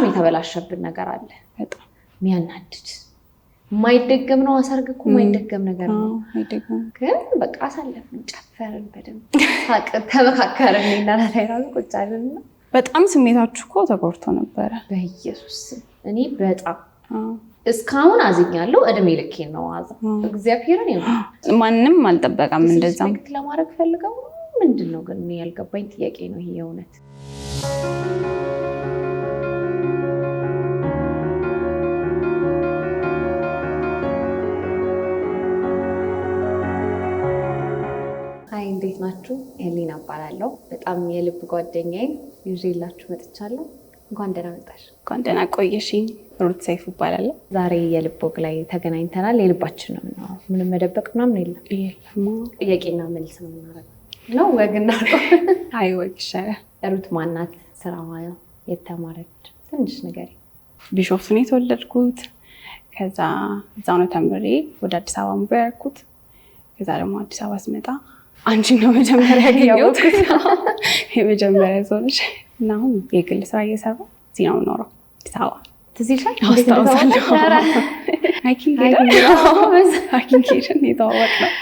በጣም የተበላሸብን ነገር አለ። በጣም የሚያናድድ የማይደገም ነው። ሰርግ እኮ የማይደገም ነገር ነው። ግን በቃ አሳለፍን፣ ጨፈርን፣ በደንብ ተመካከርን። እናናታይ ራሱ ቁጭ አለንና በጣም ስሜታችሁ እኮ ተጎድቶ ነበረ። በኢየሱስ እኔ በጣም እስካሁን አዝኛለሁ። እድሜ ልኬን ነው እግዚአብሔርን ማንም አልጠበቀም እንደዛ ለማድረግ ፈልገው ምንድን ነው ግን ያልገባኝ ጥያቄ ነው ይሄ የእውነት። አይ እንዴት ናችሁ? ኤሊና እባላለሁ። በጣም የልብ ጓደኛዬ ይዤላችሁ መጥቻለሁ። እንኳን ደህና መጣሽ። እንኳን ደህና ቆየሽኝ። ሩት ሰይፉ እባላለሁ። ዛሬ የልብ ወግ ላይ ተገናኝተናል። የልባችን ነው የምናወራው። ምንም መደበቅ ምናምን የለም። ጥያቄና መልስ ነው የምናደርገው ነው ወግ እናድርገው። አይ ወግ ይሻላል። ሩት ማናት? ስራዋ የተማረች ትንሽ ነገር። ቢሾፍቱ ነው የተወለድኩት። ከዛ እዛው ነው ተምሬ ወደ አዲስ አበባ ሙቭ ያደረኩት። ከዛ ደግሞ አዲስ አበባ ስመጣ አንቺን ነው መጀመሪያ ያገኘሁት። የመጀመሪያ ሰው ነሽ። እና አሁን የግል ስራ እየሰራሁ እዚህ ነው የምኖረው አዲስ አበባ። ትዝ ይልሻል? አስታውሳለሁ። ሐኪም ሄደን የተዋወቅነው።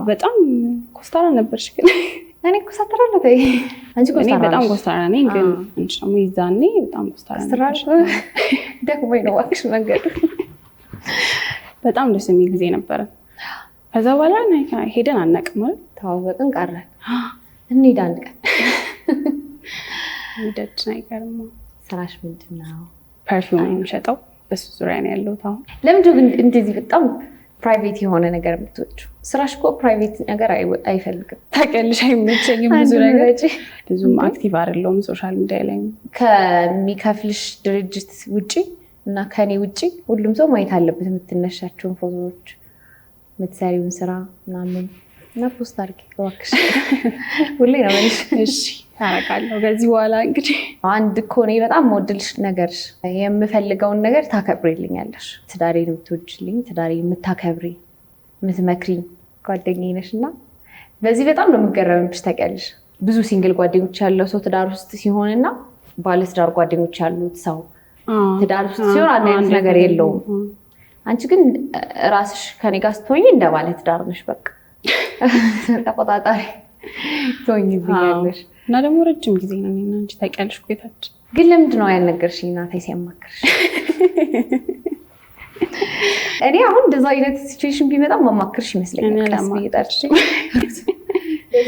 በጣም ኮስታራ ነበርሽ ግን እኔ ኮስታራ ነው። ተይ አንቺ ኮስታራ። እኔ በጣም ኮስታራ ነኝ ግን አንቺ ደግሞ ይዛኔ በጣም ኮስታራ ነሽ። ደግሞ ነው ዋክሽ መንገዱ። በጣም ደስ የሚል ጊዜ ነበረ። ከዛ በኋላ ሄደን አናውቅም ማለት ተዋወቅን ቀረን። እንሂድ አንድ ቀን ሂደችን አይቀርም። ስራሽ ምንድን ነው? ፐርፊውም ነው የምሸጠው። በሱ ዙሪያ ነው ያለሁት አሁን። ለምንድን ግን እንደዚህ በጣም ፕራይቬት የሆነ ነገር የምትወጪው? ስራሽ እኮ ፕራይቬት ነገር አይፈልግም። ታውቂያለሽ፣ አይመቸኝም። ብዙ ነገር ብዙም አክቲቭ አይደለሁም ሶሻል ሚዲያ ላይ። ከሚከፍልሽ ድርጅት ውጪ እና ከኔ ውጪ ሁሉም ሰው ማየት አለበት የምትነሻቸውን ፎቶዎች፣ የምትሰሪውን ስራ ምናምን እና ፖስት አድርጊ እባክሽ። ሁሌ ነው መልሽ። እሺ አደርጋለሁ። ከዚህ በኋላ እንግዲህ አንድ እኮ እኔ በጣም የምወድልሽ ነገር የምፈልገውን ነገር ታከብሪልኛለሽ። ትዳሬን የምትወጂልኝ፣ ትዳሬን የምታከብሪ፣ የምትመክሪኝ ጓደኛዬ ነሽ እና በዚህ በጣም ነው የምገረምብሽ። ታውቂያለሽ ብዙ ሲንግል ጓደኞች ያለው ሰው ትዳር ውስጥ ሲሆንና ባለትዳር ጓደኞች ያሉት ሰው ትዳር ውስጥ ሲሆን አንድ አይነት ነገር የለውም። አንቺ ግን ራስሽ ከኔ ጋር ስትሆኚ እንደ ባለትዳር ነሽ። በቃ ተቆጣጣሪ ትሆኚብኛለሽ። እና ደግሞ ረጅም ጊዜ ነው እኔና አንቺ ታውቂያለሽ ቆይታችን። ግን ለምንድን ነው ያልነገርሽኝ? እናቴ ሲያማክርሽ እኔ አሁን እንደዛ አይነት ሲቹዌሽን ቢመጣ ማማክርሽ ይመስለኛል። ቀስ ብዬ ጠርቼ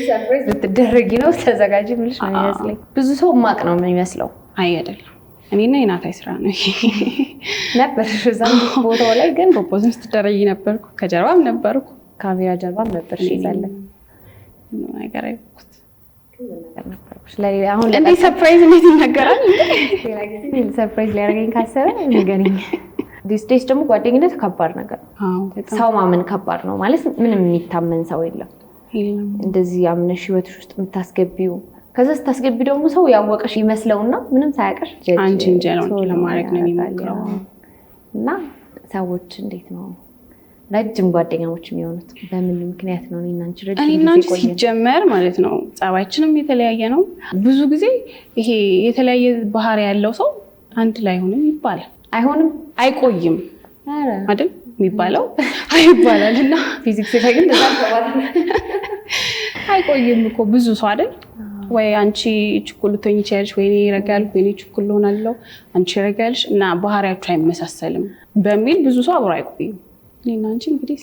ሰርፕራይዝ ልትደረጊ ነው ተዘጋጂ ብልሽ ነው የሚመስለኝ። ብዙ ሰው ማቅ ነው የሚመስለው። አይ አይደለም፣ እኔና የናታይ ስራ ነው ነበርሽ እዛ ቦታው ላይ። ግን ፕሮፖዝም ስትደረጊ ነበርኩ፣ ከጀርባም ነበርኩ፣ ካሜራ ጀርባም ነበርሽ። ይዛለ ነገር አይኩት አሁን እንዴ ሰርፕራይዝ እንዴት ይነገራል? ሌላ ጊዜ ሰርፕራይዝ ሊያደርገኝ ካሰበ ንገረኝ። ዲስ ዴይስ ደግሞ ጓደኝነት ከባድ ነገር ነው። ሰው ማመን ከባድ ነው ማለት ምንም የሚታመን ሰው የለም። እንደዚህ አምነሽ ህይወትሽ ውስጥ የምታስገቢው ከዛ ስታስገቢ ደግሞ ሰው ያወቀሽ ይመስለውና ምንም ሳያቀሽ አንቺን ጀነው ለማድረግ ነው የሚሞክረው። እና ሰዎች እንዴት ነው ረጅም ጓደኛሞች የሚሆኑት? በምን ምክንያት ነው? እኔና አንቺ ረጅም ጊዜ ቆየን። ሲጀመር ማለት ነው ጸባያችንም የተለያየ ነው። ብዙ ጊዜ ይሄ የተለያየ ባህሪ ያለው ሰው አንድ ላይ ሆንም ይባላል። አይሆንም፣ አይቆይም አይደል የሚባለው አይባላል። እና ፊዚክስ ላይ ግን አይቆይም እኮ ብዙ ሰው አይደል ወይ አንቺ ችኩል ልትሆኚ ትችያለሽ፣ ወይ እኔ ረጋ ያልኩ ወይ እኔ ችኩል ልሆናለሁ፣ አንቺ ረጋ ያልሽ እና ባህሪያችሁ አይመሳሰልም በሚል ብዙ ሰው አብሮ አይቆይም። እኔና አንቺ እንግዲህ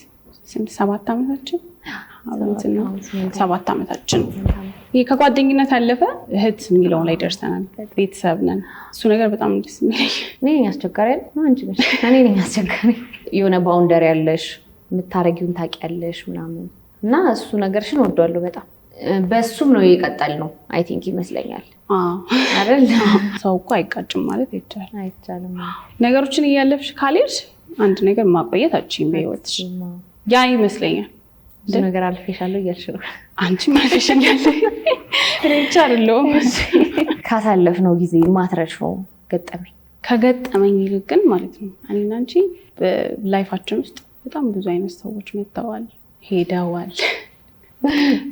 7 ዓመታችን አብረን ነው 7 ዓመታችን። ይሄ ከጓደኝነት አለፈ እህት የሚለው ላይ ደርሰናል። ቤተሰብ ነን። እሱ ነገር በጣም ደስ የሚለኝ። እኔ ነኝ አስቸጋሪ አይደል? አንቺ ነሽ። እኔ ነኝ አስቸጋሪ። የሆነ ባውንደሪ ያለሽ የምታረጊውን ታውቂያለሽ ምናምን እና እሱ ነገርሽን ወደዋለሁ በጣም። በሱም ነው የቀጠል ነው አይ ቲንክ ይመስለኛል አይደል? ሰው እኮ አይቃጭም ማለት አይቻልም። ነገሮችን እያለፍሽ ካልሄድሽ አንድ ነገር ማቆየት አትችይም በህይወትሽ። ያ ይመስለኛል። ብዙ ነገር አልፌሻለሁ እያልሽ ነው። አንቺም አልፌሻለሽ። እኔ ብቻ አይደለሁም። ካሳለፍነው ጊዜ ማትረሺው ገጠመኝ? ከገጠመኝ ይልቅ ግን ማለት ነው እኔና አንቺ በላይፋችን ውስጥ በጣም ብዙ አይነት ሰዎች መጥተዋል፣ ሄደዋል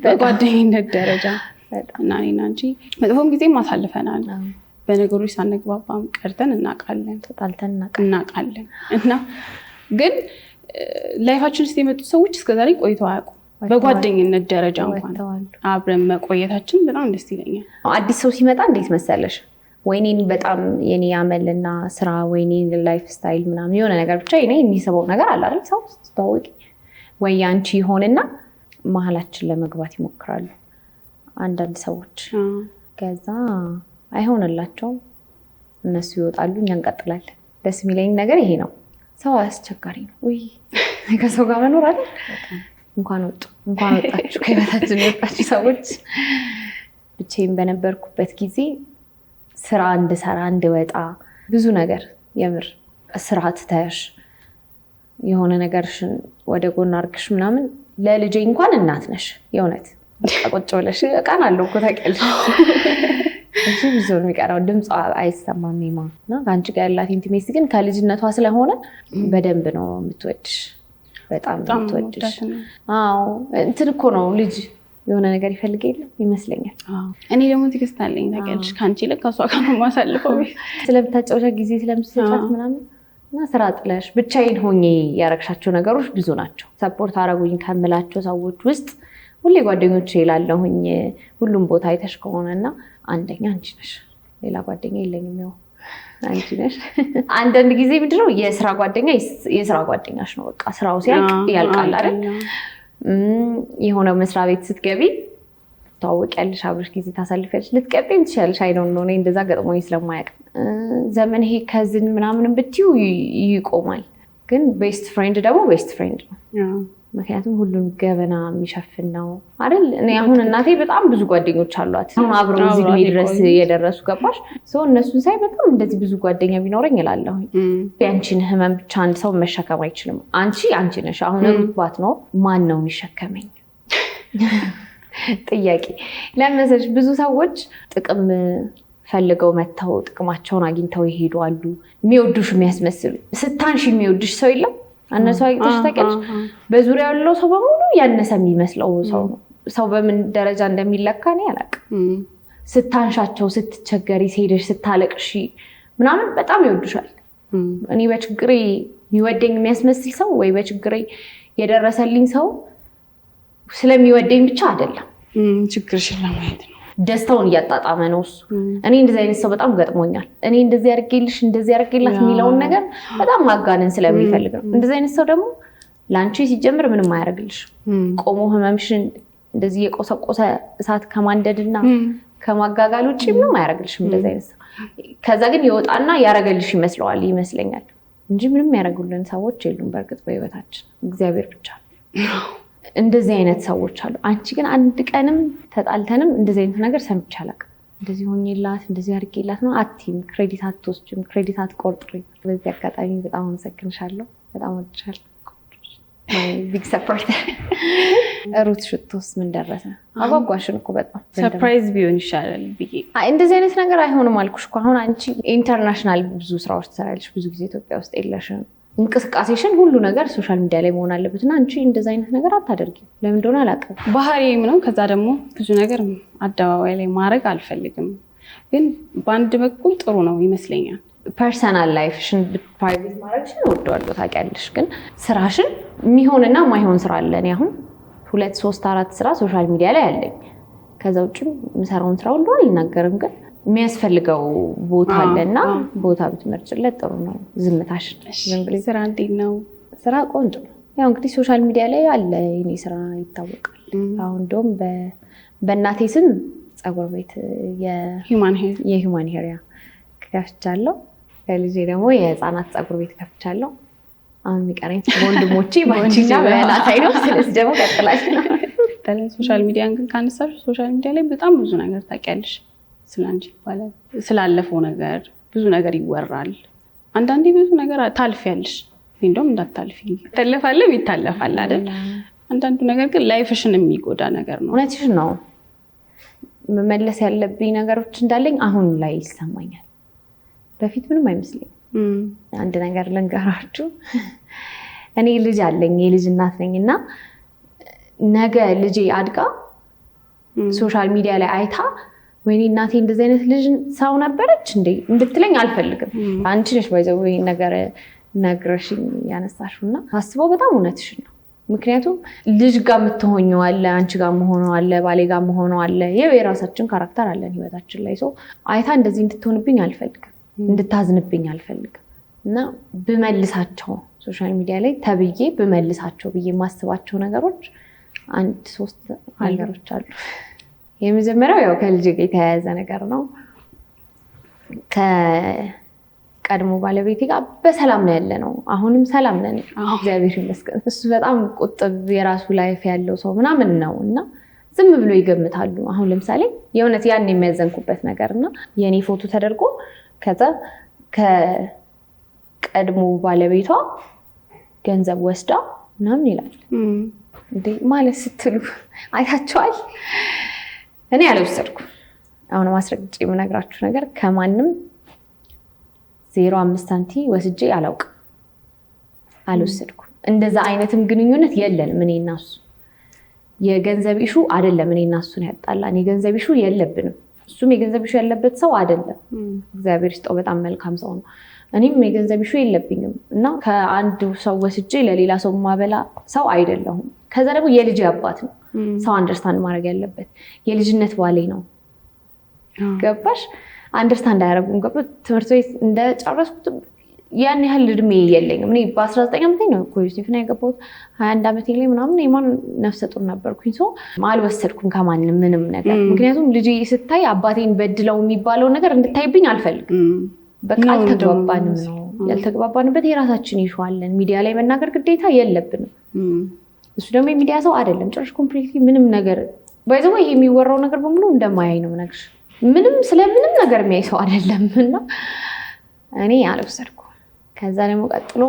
በጓደኝነት ደረጃ እና እኔና አንቺ መጥፎም ጊዜ ማሳልፈናል። በነገሮች ሳንግባባም ቀርተን እናውቃለን፣ ተጣልተን እናውቃለን። እና ግን ላይፋችን ውስጥ የመጡ ሰዎች እስከዛሬ ቆይተው አያውቁም። በጓደኝነት ደረጃ እንኳን አብረን መቆየታችን በጣም ደስ ይለኛል። አዲስ ሰው ሲመጣ እንዴት መሰለሽ ወይኔን በጣም የኔ አመልና ስራ ወይኔ ላይፍ ስታይል ምናምን የሆነ ነገር ብቻ የኔ የሚስበው ነገር አለ አይደል? ሰው ስትተዋወቂ ወይ አንቺ ይሆንና መሀላችን ለመግባት ይሞክራሉ አንዳንድ ሰዎች። ከዛ አይሆንላቸውም፣ እነሱ ይወጣሉ፣ እኛ እንቀጥላለን። ደስ የሚለኝ ነገር ይሄ ነው። ሰው አስቸጋሪ ነው ወይ ከሰው ጋር መኖር አይደል? እንኳን ወጣችሁ ከቤታችን የወጣችሁ ሰዎች። ብቻዬን በነበርኩበት ጊዜ ስራ እንድሰራ እንድወጣ ብዙ ነገር የምር ስራ ትተሽ የሆነ ነገርሽን ወደ ጎን አድርግሽ ምናምን ለልጄ እንኳን እናት ነሽ የእውነት ቁጭ ብለሽ ቃን አለው እኮ ታውቂያለሽ። እሱ ብዙ ነው የሚቀረው፣ ድምጿ አይሰማም እና ከአንቺ ጋር ያላት ኢንቲሜሲ ግን ከልጅነቷ ስለሆነ በደንብ ነው የምትወድሽ፣ በጣም የምትወድሽ። አዎ እንትን እኮ ነው ልጅ የሆነ ነገር ይፈልግ የለም ይመስለኛል። እኔ ደግሞ ትዕግስት አለኝ ታውቂያለሽ፣ ከአንቺ ይልቅ ከእሷ ጋር ነው የማሳልፈው። ስለምታጫወቻ ጊዜ ስለምትሰጫት ምናምን እና ስራ ጥለሽ ብቻዬን ሆኜ ያረግሻቸው ነገሮች ብዙ ናቸው። ሰፖርት አረጉኝ ከምላቸው ሰዎች ውስጥ ሁሌ ጓደኞቼ ይላለሁኝ ሁሉም ቦታ አይተሽ ከሆነ እና አንደኛ አንቺ ነሽ፣ ሌላ ጓደኛ የለኝም፣ ያው አንቺ ነሽ። አንዳንድ ጊዜ ምንድነው የስራ ጓደኛ የስራ ጓደኛሽ ነው፣ በቃ ስራው ሲያልቅ ያልቃል አይደል? የሆነ መስሪያ ቤት ስትገቢ ታወቂያለሽ፣ አብረሽ ጊዜ ታሳልፊያለሽ፣ ልትቀጥም ትችያለሽ። አይ ዶንት ኖ እኔ እንደዛ ገጥሞኝ ስለማያውቅ ዘመን ይሄ ከዝን ምናምን ብትዩ ይቆማል። ግን ቤስት ፍሬንድ ደግሞ ቤስት ፍሬንድ ነው። ምክንያቱም ሁሉም ገበና የሚሸፍን ነው አይደል? እኔ አሁን እናቴ በጣም ብዙ ጓደኞች አሏት፣ አሁን አብረው እዚህ ዕድሜ ድረስ የደረሱ ገባሽ? እነሱን ሳይ በጣም እንደዚህ ብዙ ጓደኛ ቢኖረኝ እላለሁ። የአንቺን ህመም ብቻ አንድ ሰው መሸከም አይችልም። አንቺ ነሽ። አሁን ሩትባት ነው ማን ነው የሚሸከመኝ? ጥያቄ ለመሰለሽ ብዙ ሰዎች ጥቅም ፈልገው መተው ጥቅማቸውን አግኝተው ይሄዱ አሉ። የሚወዱሽ የሚያስመስሉ ስታንሽ የሚወድሽ ሰው የለም። እነሱ አይተሽ ታውቂያለሽ? በዙሪያ ያለው ሰው በሙሉ ያነሰ የሚመስለው ሰው በምን ደረጃ እንደሚለካ እኔ አላውቅም። ስታንሻቸው፣ ስትቸገሪ፣ ሄደሽ ስታለቅሺ ምናምን በጣም ይወዱሻል። እኔ በችግሬ የሚወደኝ የሚያስመስል ሰው ወይ በችግሬ የደረሰልኝ ሰው ስለሚወደኝ ብቻ አይደለም፣ ችግርሽን ለማየት ነው፣ ደስታውን እያጣጣመ ነው እሱ። እኔ እንደዚህ አይነት ሰው በጣም ገጥሞኛል። እኔ እንደዚህ አድርጌልሽ እንደዚህ አድርጌላት የሚለውን ነገር በጣም ማጋነን ስለሚፈልግ ነው። እንደዚህ አይነት ሰው ደግሞ ለአንቺ ሲጀምር ምንም አያደርግልሽ። ቆሞ ህመምሽን እንደዚህ የቆሰቆሰ እሳት ከማንደድና ከማጋጋል ውጭ ምንም አያደርግልሽም እንደዚህ አይነት ሰው። ከዛ ግን ይወጣና ያደርግልሽ ይመስለኛል እንጂ ምንም ያደርጉልን ሰዎች የሉም በእርግጥ በህይወታችን፣ እግዚአብሔር ብቻ። እንደዚህ አይነት ሰዎች አሉ። አንቺ ግን አንድ ቀንም ተጣልተንም እንደዚህ አይነት ነገር ሰምቼ አላውቅም። እንደዚህ ሆኜላት እንደዚህ አድርጌላት ነው አትይም፣ ክሬዲት አትወስጂም፣ ክሬዲት አትቆርጥሪም። በዚህ አጋጣሚ በጣም አመሰግንሻለሁ፣ በጣም ወድሻለሁ። ቢግ ሰፕራይዝ። ሩት ሽቶስ ምን ደረሰ? አጓጓሽን እኮ በጣም ሰርፕራይዝ ቢሆን ይሻላል ብዬ። እንደዚህ አይነት ነገር አይሆንም አልኩሽ እኮ። አሁን አንቺ ኢንተርናሽናል ብዙ ስራዎች ትሰራለሽ፣ ብዙ ጊዜ ኢትዮጵያ ውስጥ የለሽም። እንቅስቃሴሽን ሁሉ ነገር ሶሻል ሚዲያ ላይ መሆን አለበት እና አንቺ እንደዚህ አይነት ነገር አታደርጊም። ለምን እንደሆነ አላውቅም። ባህሪዬም ነው። ከዛ ደግሞ ብዙ ነገር አደባባይ ላይ ማድረግ አልፈልግም፣ ግን በአንድ በኩል ጥሩ ነው ይመስለኛል። ፐርሰናል ላይፍሽን ፕራይቬት ማድረግሽን እወደዋለሁ ታውቂያለሽ። ግን ስራሽን የሚሆንና የማይሆን ስራ አለ። እኔ አሁን 2 3 4 ስራ ሶሻል ሚዲያ ላይ አለኝ። ከዛ ውጭም የምሰራውን ስራ ሁሉ አልናገርም፣ ግን የሚያስፈልገው ቦታ አለና ቦታ ብትመርጭለት ጥሩ ነው። ዝምታሽን ስራ እንዴት ነው? ስራ ቆንጆ ነው። ያው እንግዲህ ሶሻል ሚዲያ ላይ አለ የኔ ስራ ይታወቃል። አሁን እንደውም በእናቴ ስም ፀጉር ቤት የሂውማን ሄር ከፍቻለሁ። ከልጄ ደግሞ የህፃናት ፀጉር ቤት ከፍቻለሁ። አሁን የሚቀረኝ ወንድሞቼ ባንቺና በእናታይ ነው። ስለዚህ ደግሞ ቀጥላለሁ። ሶሻል ሚዲያን ግን ካነሳሽ ሶሻል ሚዲያ ላይ በጣም ብዙ ነገር ታውቂያለሽ። ስላንቺ ይባላል፣ ስላለፈው ነገር ብዙ ነገር ይወራል። አንዳንዴ ብዙ ነገር ታልፊያለሽ፣ እንደውም እንዳታልፊ ይታለፋልም ይታለፋል አይደል? አንዳንዱ ነገር ግን ላይፍሽን የሚጎዳ ነገር ነው። እውነትሽን ነው። መመለስ ያለብኝ ነገሮች እንዳለኝ አሁን ላይ ይሰማኛል። በፊት ምንም አይመስለኝም። አንድ ነገር ልንገራችሁ። እኔ ልጅ አለኝ፣ የልጅ እናት ነኝ እና ነገ ልጄ አድጋ ሶሻል ሚዲያ ላይ አይታ ወይኔ እናቴ እንደዚህ አይነት ልጅ ሰው ነበረች እንዴ እንድትለኝ አልፈልግም። አንቺ ነሽ ባይዘው ይሄን ነገር ነግረሽኝ ያነሳሽው እና አስበው በጣም እውነትሽን ነው። ምክንያቱም ልጅ ጋር የምትሆኘው አለ፣ አንቺ ጋር መሆነው አለ፣ ባሌ ጋር መሆነው አለ። የራሳችን ካራክተር አለን ህይወታችን ላይ። ሰው አይታ እንደዚህ እንድትሆንብኝ አልፈልግም፣ እንድታዝንብኝ አልፈልግም። እና ብመልሳቸው ሶሻል ሚዲያ ላይ ተብዬ ብመልሳቸው ብዬ የማስባቸው ነገሮች 1-3 ነገሮች አሉ። የመጀመሪያው ያው ከልጅ ጋር የተያያዘ ነገር ነው። ከቀድሞ ባለቤቴ ጋር በሰላም ነው ያለ ነው። አሁንም ሰላም ነን እግዚአብሔር ይመስገን። እሱ በጣም ቁጥብ የራሱ ላይፍ ያለው ሰው ምናምን ነው እና ዝም ብሎ ይገምታሉ። አሁን ለምሳሌ የእውነት ያን የሚያዘንኩበት ነገር እና የኔ ፎቶ ተደርጎ ከዛ ከቀድሞ ባለቤቷ ገንዘብ ወስዳ ምናምን ይላል። እንዴ ማለት ስትሉ አይታችኋል? እኔ አልወሰድኩም። አሁን ማስረግጬ የምነግራችሁ ነገር ከማንም 0.5 ሳንቲም ወስጄ አላውቅም፣ አልወሰድኩም። እንደዛ አይነትም ግንኙነት የለንም እኔ እና እሱ። የገንዘብ ኢሹ አይደለም እኔ እና እሱን ያጣላን፣ የገንዘብ ኢሹ የለብንም። እሱም የገንዘብ ኢሹ ያለበት ሰው አይደለም፣ እግዚአብሔር ይስጠው በጣም መልካም ሰው ነው። እኔም የገንዘብ ኢሹ የለብኝም እና ከአንድ ሰው ወስጄ ለሌላ ሰው ማበላ ሰው አይደለሁም። ከዛ ደግሞ የልጅ አባት ነው ሰው አንደርስታንድ ማድረግ ያለበት። የልጅነት ባሌ ነው። ገባሽ? አንደርስታንድ አያደርጉም። ገባ? ትምህርት ቤት እንደጨረስኩት ያን ያህል እድሜ የለኝም። እኔ በ19 ዓመቴ ነው ዮሴፍና የገባሁት። 21 ዓመቴ ላይ ምናምን የማን ነፍሰ ጡር ነበርኩኝ። ሰው አልወሰድኩም ከማንም ምንም ነገር። ምክንያቱም ልጅ ስታይ አባቴን በድለው የሚባለው ነገር እንድታይብኝ አልፈልግም። በቃ አልተግባባንም ነው ያልተግባባንበት የራሳችን ይሸዋለን። ሚዲያ ላይ መናገር ግዴታ የለብንም። እሱ ደግሞ የሚዲያ ሰው አይደለም ጭራሽ ኮምፕሊትሊ ምንም ነገር ባይዘው ይሄ የሚወራው ነገር በሙሉ እንደማያይ ነው ነገርሽ። ምንም ስለምንም ነገር የሚያይ ሰው አይደለም እና እኔ አልወሰድኩም። ከዛ ደግሞ ቀጥሎ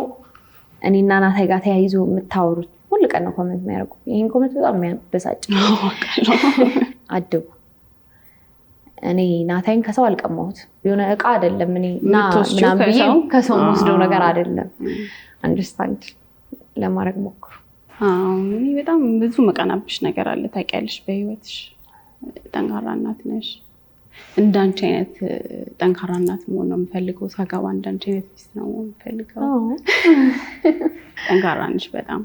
እኔና ናታይ ጋር ተያይዞ የምታወሩት ሁሉ ቀን ነው ኮሜንት የሚያደርጉ። ይሄን ኮሜንት በጣም የሚያበሳጭ አድቡ። እኔ ናታይን ከሰው አልቀማሁት። የሆነ እቃ አይደለም እኔ ምናምን ብዬ ከሰው ወስደው ነገር አይደለም። አንደርስታንድ ለማድረግ ሞክሩ። እኔ በጣም ብዙ መቀናብሽ ነገር አለ ታውቂያለሽ። በህይወትሽ ጠንካራ እናት ነሽ። እንዳንቺ አይነት ጠንካራ እናት መሆን ነው የምፈልገው። ሳገባ እንዳንቺ አይነት ሚስት ነው የምፈልገው። ጠንካራ ነሽ በጣም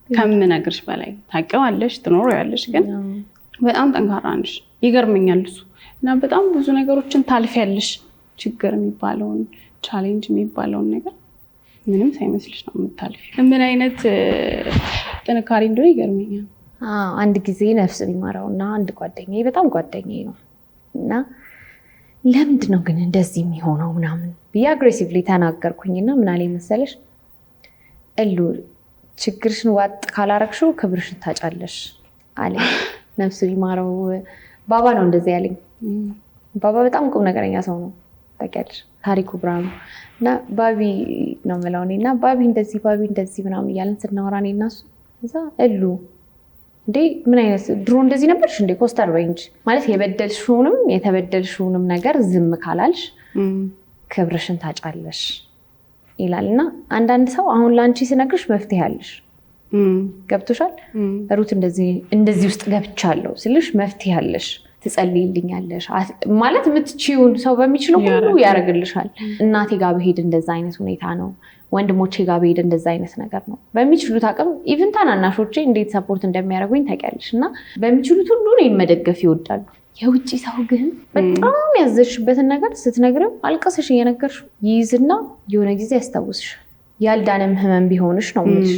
ከምነግርሽ በላይ ታውቂዋለሽ፣ ትኖሪያለሽ፣ ግን በጣም ጠንካራ ነሽ። ይገርመኛል እሱ እና በጣም ብዙ ነገሮችን ታልፊያለሽ። ችግር የሚባለውን ቻሌንጅ የሚባለውን ነገር ምንም ሳይመስልሽ ነው የምታልፊ። ምን አይነት ጥንካሬ እንደሆነ ይገርመኛል። አንድ ጊዜ ነፍስ ቢማረው እና አንድ ጓደኛዬ በጣም ጓደኛዬ ነው እና ለምንድን ነው ግን እንደዚህ የሚሆነው ምናምን ብዬ አግሬሲቭሊ ተናገርኩኝና ምን አለኝ መሰለሽ፣ እሉ ችግርሽን ዋጥ ካላረግሽው ክብርሽን ታጫለሽ አለኝ። ነፍስ ቢማረው ባባ ነው እንደዚህ ያለኝ። ባባ በጣም ቁም ነገረኛ ሰው ነው ታውቂያለሽ፣ ታሪኩ ብርሃኑ እና ባቢ ነው የምለው እኔ እና ባቢ እንደዚህ ምናምን እያለን ስናወራ እኔ እና እሱ እዛ እሉ እንዴ ምን አይነት ድሮ እንደዚህ ነበርሽ እንዴ ኮስተር በይ እንጂ ማለት የበደልሽውንም የተበደልሽውንም ነገር ዝም ካላልሽ ክብርሽን ታጫለሽ ይላል። እና አንዳንድ ሰው አሁን ላንቺ ስነግርሽ መፍትሄ አለሽ ገብቶሻል። ሩት እንደዚህ ውስጥ ገብቻለሁ ስልሽ መፍትሄ አለሽ፣ ትጸልይልኛለሽ ማለት የምትችይውን ሰው በሚችለው ሁሉ ያደርግልሻል። እናቴ ጋር ብሄድ እንደዛ አይነት ሁኔታ ነው፣ ወንድሞቼ ጋር ብሄድ እንደዛ አይነት ነገር ነው። በሚችሉት አቅም ኢቭን ታናናሾቼ እንዴት ሰፖርት እንደሚያደርጉኝ ታውቂያለሽ። እና በሚችሉት ሁሉ እኔን መደገፍ ይወዳሉ። የውጭ ሰው ግን በጣም ያዘሽበትን ነገር ስትነግረው አልቀሰሽ እየነገርሽ ይይዝና የሆነ ጊዜ ያስታውስሽ። ያልዳነም ህመም ቢሆንሽ ነው የምልሽ።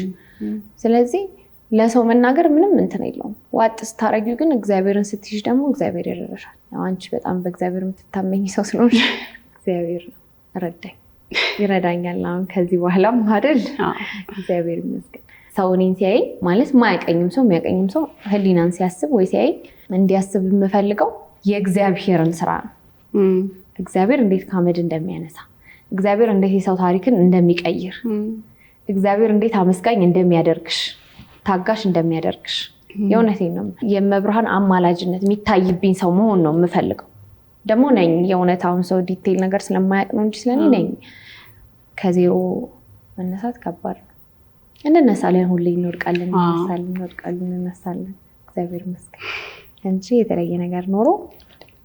ስለዚህ ለሰው መናገር ምንም እንትን የለውም። ዋጥ ስታረጊው ግን እግዚአብሔርን ስትይዥ ደግሞ እግዚአብሔር ይረዳሻል። አንቺ በጣም በእግዚአብሔር የምትታመኝ ሰው ስለሆንሽ እግዚአብሔር ረዳኝ ይረዳኛል። አሁን ከዚህ በኋላም አይደል እግዚአብሔር ይመስገን። ሰው እኔን ሲያይ ማለት ማያቀኝም ሰው የሚያቀኝም ሰው ህሊናን ሲያስብ ወይ ሲያይ እንዲያስብ የምፈልገው የእግዚአብሔርን ስራ ነው። እግዚአብሔር እንዴት ከአመድ እንደሚያነሳ፣ እግዚአብሔር እንዴት የሰው ታሪክን እንደሚቀይር፣ እግዚአብሔር እንዴት አመስጋኝ እንደሚያደርግሽ፣ ታጋሽ እንደሚያደርግሽ የእውነቴን ነው። የመብርሃን አማላጅነት የሚታይብኝ ሰው መሆን ነው የምፈልገው። ደግሞ ነኝ። የእውነት አሁን ሰው ዲቴይል ነገር ስለማያውቅ ነው እንጂ ስለኔ ነኝ። ከዜሮ መነሳት ከባድ ነው። እንነሳለን፣ ሁሌ እንወድቃለን፣ እንነሳለን። እግዚአብሔር ይመስገን እንጂ የተለየ ነገር ኖሮ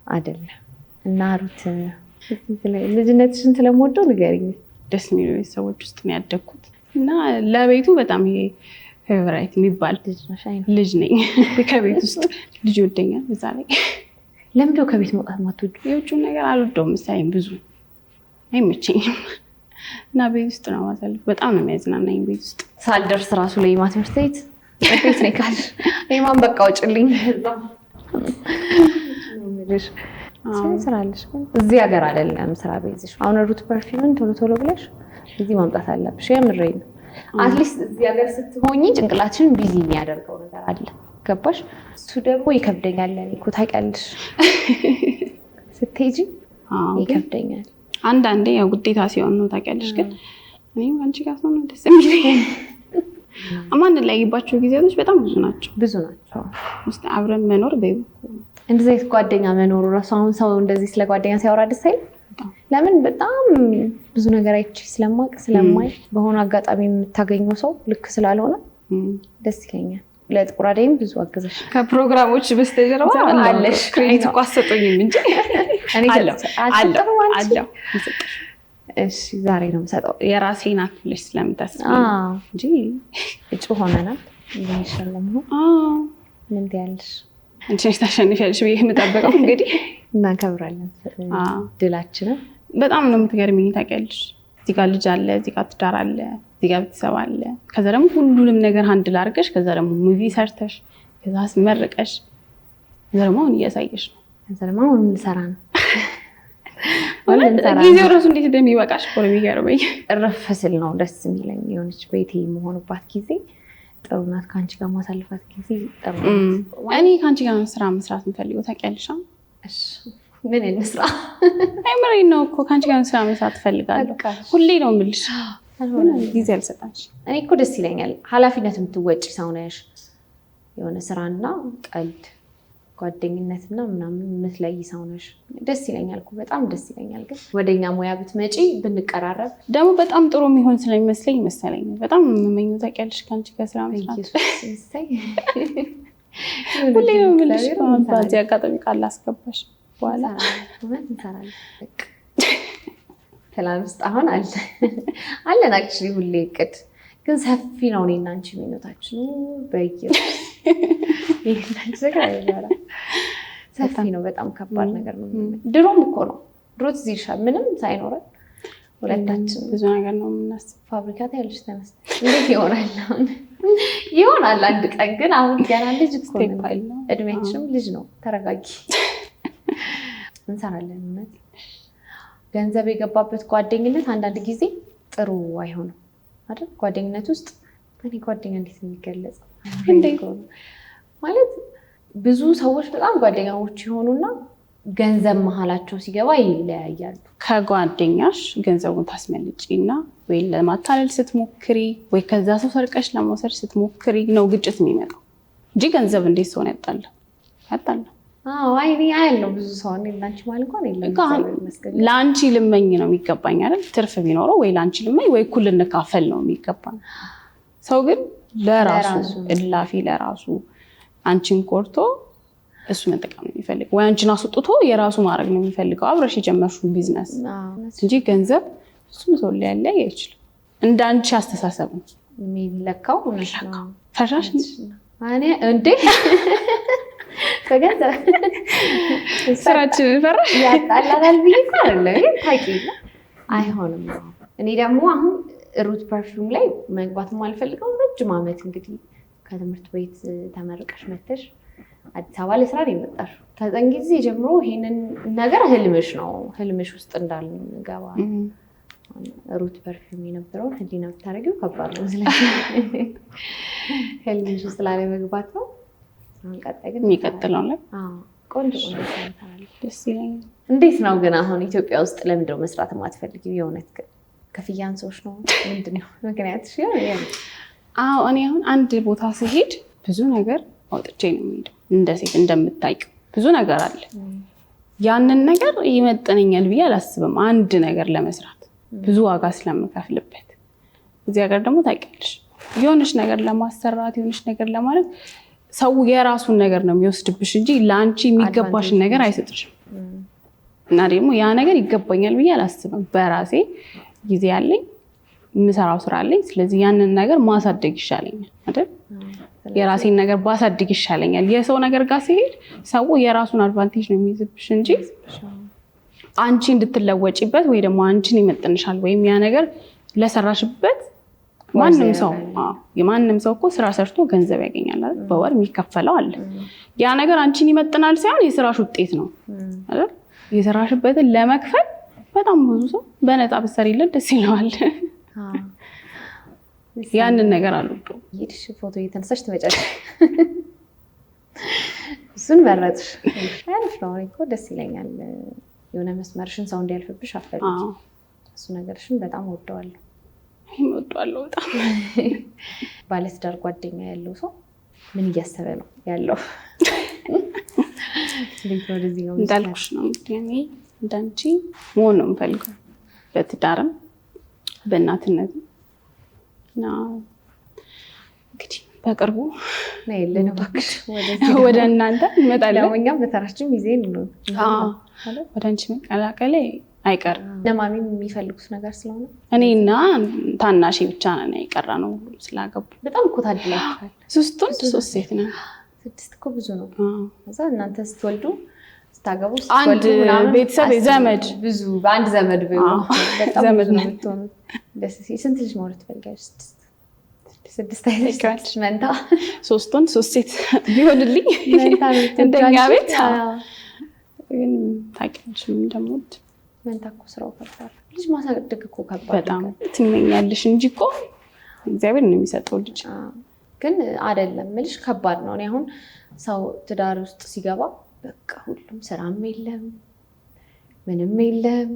አይደለም። እና ሩት ልጅነትሽን ስለምወደው ንገሪኝ። ደስ የሚሉ ቤተሰቦች ውስጥ ነው ያደግኩት እና ለቤቱ በጣም ይሄ ፌቨራይት የሚባል ልጅ ነኝ። ከቤት ውስጥ ልጅ ይወደኛል። እዛ ላይ ለምንድነው ከቤት መውጣት ማትወዱ? የውጭውን ነገር አልወደውም፣ መሰለኝ ብዙ አይመቸኝም እና ቤት ውስጥ ነው ማሳለፍ። በጣም ነው የሚያዝናናኝ ቤት ውስጥ። ሳልደርስ ራሱ ለይማ ትምህርት ቤት ቤት ነኝ ካል ይማን በቃ ውጭልኝ ስራለሽ። እዚህ ሀገር አይደለም ስራ ቤዝሽ። አሁን ሩት ፐርፊውምን ቶሎ ቶሎ ብለሽ እዚህ ማምጣት አለብሽ። የምሬን ነው። አትሊስት እዚህ ሀገር ስትሆኚ ጭንቅላትሽን ቢዚ የሚያደርገው ነገር አለ። ገባሽ? እሱ ደግሞ ይከብደኛል። ለኔ እኮ ታውቂያለሽ፣ ስትሄጂ ይከብደኛል አንዳንዴ። ያው ግዴታ ሲሆን ነው ታውቂያለሽ። ግን እኔም አንቺ ጋር ሰው ነው ደስ የሚለኝ። ማንለያይባቸው ጊዜያቶች በጣም ብዙ ናቸው። ውስጥ አብረን መኖር እንደዚህ አይነት ጓደኛ መኖሩ ራሱ አሁን ሰው እንደዚህ ስለ ጓደኛ ሲያወራ ደስ አይልም? ለምን? በጣም ብዙ ነገር አይቼ ስለማይ በሆነ አጋጣሚ የምታገኘው ሰው ልክ ስላልሆነ ደስ ይለኛል። ለጥቁር አደይም ብዙ አገዘሽ። ከፕሮግራሞች በስተጀርባ አለሽ። ክሬዲት እኮ አትሰጡኝም እንጂ አለው። እሺ ዛሬ ነው የምሰጠው። የራሴ ናት ብለሽ ስለምታስቢ እንጂ እጩ ሆነናል። እንደሚሸለም ነው። ምን ትያለሽ? አንቺ ነሽ ታሸንፊያለሽ ብዬ የምጠብቀው። እንግዲህ እናከብራለን ድላችንን። በጣም ነው የምትገርሚኝ። ታውቂያለሽ፣ እዚህ ጋር ልጅ አለ፣ እዚህ ጋር ትዳር አለ፣ እዚህ ጋር ቤተሰብ አለ። ከዛ ደግሞ ሁሉንም ነገር ሃንድል አድርገሽ፣ ከዛ ደግሞ ሙቪ ሰርተሽ፣ ከዛ አስመርቀሽ፣ ከዛ ደግሞ አሁን እያሳየሽ ነው። ከዛ ደግሞ አሁን እንሰራ ነው። ጊዜው ራሱ እንዴት እንደሚበቃሽ እኮ ነው የሚገርመኝ። እረፍ ስል ነው ደስ የሚለኝ። የሆነች ቤቴ የምሆንባት ጊዜ ጥሩ ናት። ከአንቺ ጋር ማሳልፋት ጊዜ ጥሩ ናት። እኔ ከአንቺ ጋር ስራ መስራት የምፈልገው ታውቂያለሽ። ምን እንስራ? አይምሬን ነው እኮ ከአንቺ ጋር ስራ መስራት እፈልጋለሁ። ሁሌ ነው የምልሽ፣ ጊዜ አልሰጣች። እኔ እኮ ደስ ይለኛል። ኃላፊነት የምትወጪ ሰው ነሽ። የሆነ ስራና ቀልድ ጓደኝነትና ምናምን የምትለይ ሰው ነሽ። ደስ ይለኛል እኮ በጣም ደስ ይለኛል። ግን ወደኛ ሙያ ብትመጪ ብንቀራረብ ደግሞ በጣም ጥሩ የሚሆን ስለሚመስለኝ መሰለኝ በጣም የምመኘው ታውቂያለሽ ከአንቺ ጋር ስራ መስራት። ሁሌ ነው የምልሽ። በዚህ አጋጣሚ ቃል ላስገባሽ በኋላ እንሰራለን። ፕላን ውስጥ አሁን አለን አክቹዋሊ ሁሌ እቅድ ግን ሰፊ ነው። እኔና አንቺ ሚኖታችን ሰፊ ነው። በጣም ከባድ ነገር ነው። ድሮም እኮ ነው ድሮ ትዝ ይልሻል፣ ምንም ሳይኖረን ሁለታችን ብዙ ነገር ነው የምናስብ። ፋብሪካ ያለሽ ተነስተ እንዴት ይሆናል? አሁን ይሆናል አንድ ቀን። ግን አሁን ገና ልጅ እኮ ነው፣ እድሜያችንም ልጅ ነው። ተረጋጊ፣ እንሰራለን። እውነት ገንዘብ የገባበት ጓደኝነት አንዳንድ ጊዜ ጥሩ አይሆንም አይደል? ጓደኝነት ውስጥ እኔ ጓደኛ እንዴት የሚገለጽ ማለት ብዙ ሰዎች በጣም ጓደኛሞች የሆኑና ገንዘብ መሀላቸው ሲገባ ይለያያሉ። ከጓደኛሽ ገንዘቡን ታስመልጪና ወይ ለማታለል ስትሞክሪ ወይ ከዛ ሰው ሰርቀሽ ለመውሰድ ስትሞክሪ ነው ግጭት የሚመጣው እንጂ ገንዘብ እንዴት ሰውን ያጣላ? እኔ አያለው ብዙ ሰው ላንቺ ማለት እንኳን የለም። ለአንቺ ልመኝ ነው የሚገባኝ አይደል? ትርፍ ቢኖረው ወይ ለአንቺ ልመኝ ወይ እኩል እንካፈል ነው የሚገባኝ። ሰው ግን ለራሱ እላፊ ለራሱ አንቺን ኮርቶ እሱ መጠቀም ነው የሚፈልገው፣ ወይ አንቺን አስወጥቶ የራሱ ማድረግ ነው የሚፈልገው። አብረሽ የጀመርሽው ቢዝነስ እንጂ ገንዘብ እሱም ሰው ሊያለያይ አይችልም። እንደ አንቺ አስተሳሰብ ነው የሚለካው። ፈሻሽ እንዴ ስራችን ፈራሽ ያጣላላል ብዬ እኮ አይደለም፣ ግን ታውቂና አይሆንም። እኔ ደግሞ አሁን ሩት ፐርፊውም ላይ መግባት የማልፈልገው ረጅም ዓመት እንግዲህ ከትምህርት ቤት ተመርቀሽ መተሽ አዲስ አበባ ላይ ስራ ነው የመጣሽው። ከዛን ጊዜ ጀምሮ ይሄንን ነገር ህልምሽ ነው፣ ህልምሽ ውስጥ እንዳልገባ ሩት ፐርፊውም የነበረውን ህሊና ብታደርጊው ከባድ ነው። ስለዚህ ህልምሽ ውስጥ ላለመግባት ነው። አሁን ቀጣይ ግን የሚቀጥለው ላይ ቆንጆ ሰራለች። ደስ ይለኛል። እንዴት ነው ግን አሁን ኢትዮጵያ ውስጥ ለምንድነው መስራት የማትፈልጊው? የእውነት ግን ከፍያን ሰዎች ነው ምንድን ነው ምክንያትሽ? እኔ አሁን አንድ ቦታ ስሄድ ብዙ ነገር አውጥቼ ነው የምሄደው። እንደ ሴት እንደምታውቂው ብዙ ነገር አለ። ያንን ነገር ይመጥነኛል ብዬ አላስብም። አንድ ነገር ለመስራት ብዙ ዋጋ ስለምከፍልበት። እዚህ ሀገር ደግሞ ታውቂያለሽ የሆነች ነገር ለማሰራት የሆነች ነገር ለማለት ሰው የራሱን ነገር ነው የሚወስድብሽ እንጂ ለአንቺ የሚገባሽን ነገር አይሰጥሽም። እና ደግሞ ያ ነገር ይገባኛል ብዬ አላስብም። በራሴ ጊዜ ያለኝ የምሰራው ስራ አለኝ። ስለዚህ ያንን ነገር ማሳደግ ይሻለኛል አይደል? የራሴን ነገር ባሳድግ ይሻለኛል። የሰው ነገር ጋር ሲሄድ ሰው የራሱን አድቫንቴጅ ነው የሚይዝብሽ እንጂ አንቺ እንድትለወጪበት ወይ ደግሞ አንቺን ይመጥንሻል ወይም ያ ነገር ለሰራሽበት ማንም ሰው እኮ ስራ ሰርቶ ገንዘብ ያገኛል አይደል? በወር የሚከፈለው አለ። ያ ነገር አንቺን ይመጥናል ሳይሆን የስራሽ ውጤት ነው አይደል? የሰራሽበትን ለመክፈል በጣም ብዙ ሰው በነፃ ብትሰሪለት ደስ ይለዋል። ያንን ነገር አልወደውም። ሄድሽ ፎቶ እየተነሳሽ ትመጫለሽ። እሱን መረጥሽ። አሪፍ ነው እኮ ደስ ይለኛል። የሆነ መስመርሽን ሰው እንዲያልፍብሽ አትፈልጊ። እሱ ነገርሽን በጣም ወደዋለሁ። እወደዋለሁ በጣም። ባለትዳር ጓደኛ ያለው ሰው ምን እያሰበ ነው ያለው? እንዳልኩሽ ነው እንግዲህ እንዳንቺ መሆን ነው የምፈልገው በትዳርም በእናትነትም እና እንግዲህ በቅርቡ ወደ እናንተ እንመጣለን። እኛም በተራችን ጊዜ ነው ወደ አንቺ መቀላቀሌ አይቀርም። ለማሚ የሚፈልጉት ነገር ስለሆነ እኔና ታናሼ ብቻ ነን የቀረነው ስላገቡ። በጣም እኮ ታድላችኋል። ሶስት ሴት ነን። 6 እኮ ብዙ ነው። ከዛ እናንተ ስትወልዱ ስታገቡ አንድ ቤተሰብ ዘመድ ብዙ በአንድ ዘመድ ዘመድ ነው የምትሆኑት። ደስ ሲል። ስንት ልጅ መውለድ ትፈልጊያለሽ? 6 አይነት መንታ 3 ወንድ 3 ሴት ቢሆንልኝ እንደኛ ቤት ግን ታውቂያለሽ ምን እንደምወድ። መንታ እኮ ስራው ከባድ፣ ልጅ ማሳደግ እኮ ከባድ። በጣም ትመኛለሽ እንጂ እኮ እግዚአብሔር ነው የሚሰጠው ልጅ። ግን አይደለም የምልሽ ከባድ ነው። እኔ አሁን ሰው ትዳር ውስጥ ሲገባ በቃ ሁሉም ስራም የለም ምንም የለም።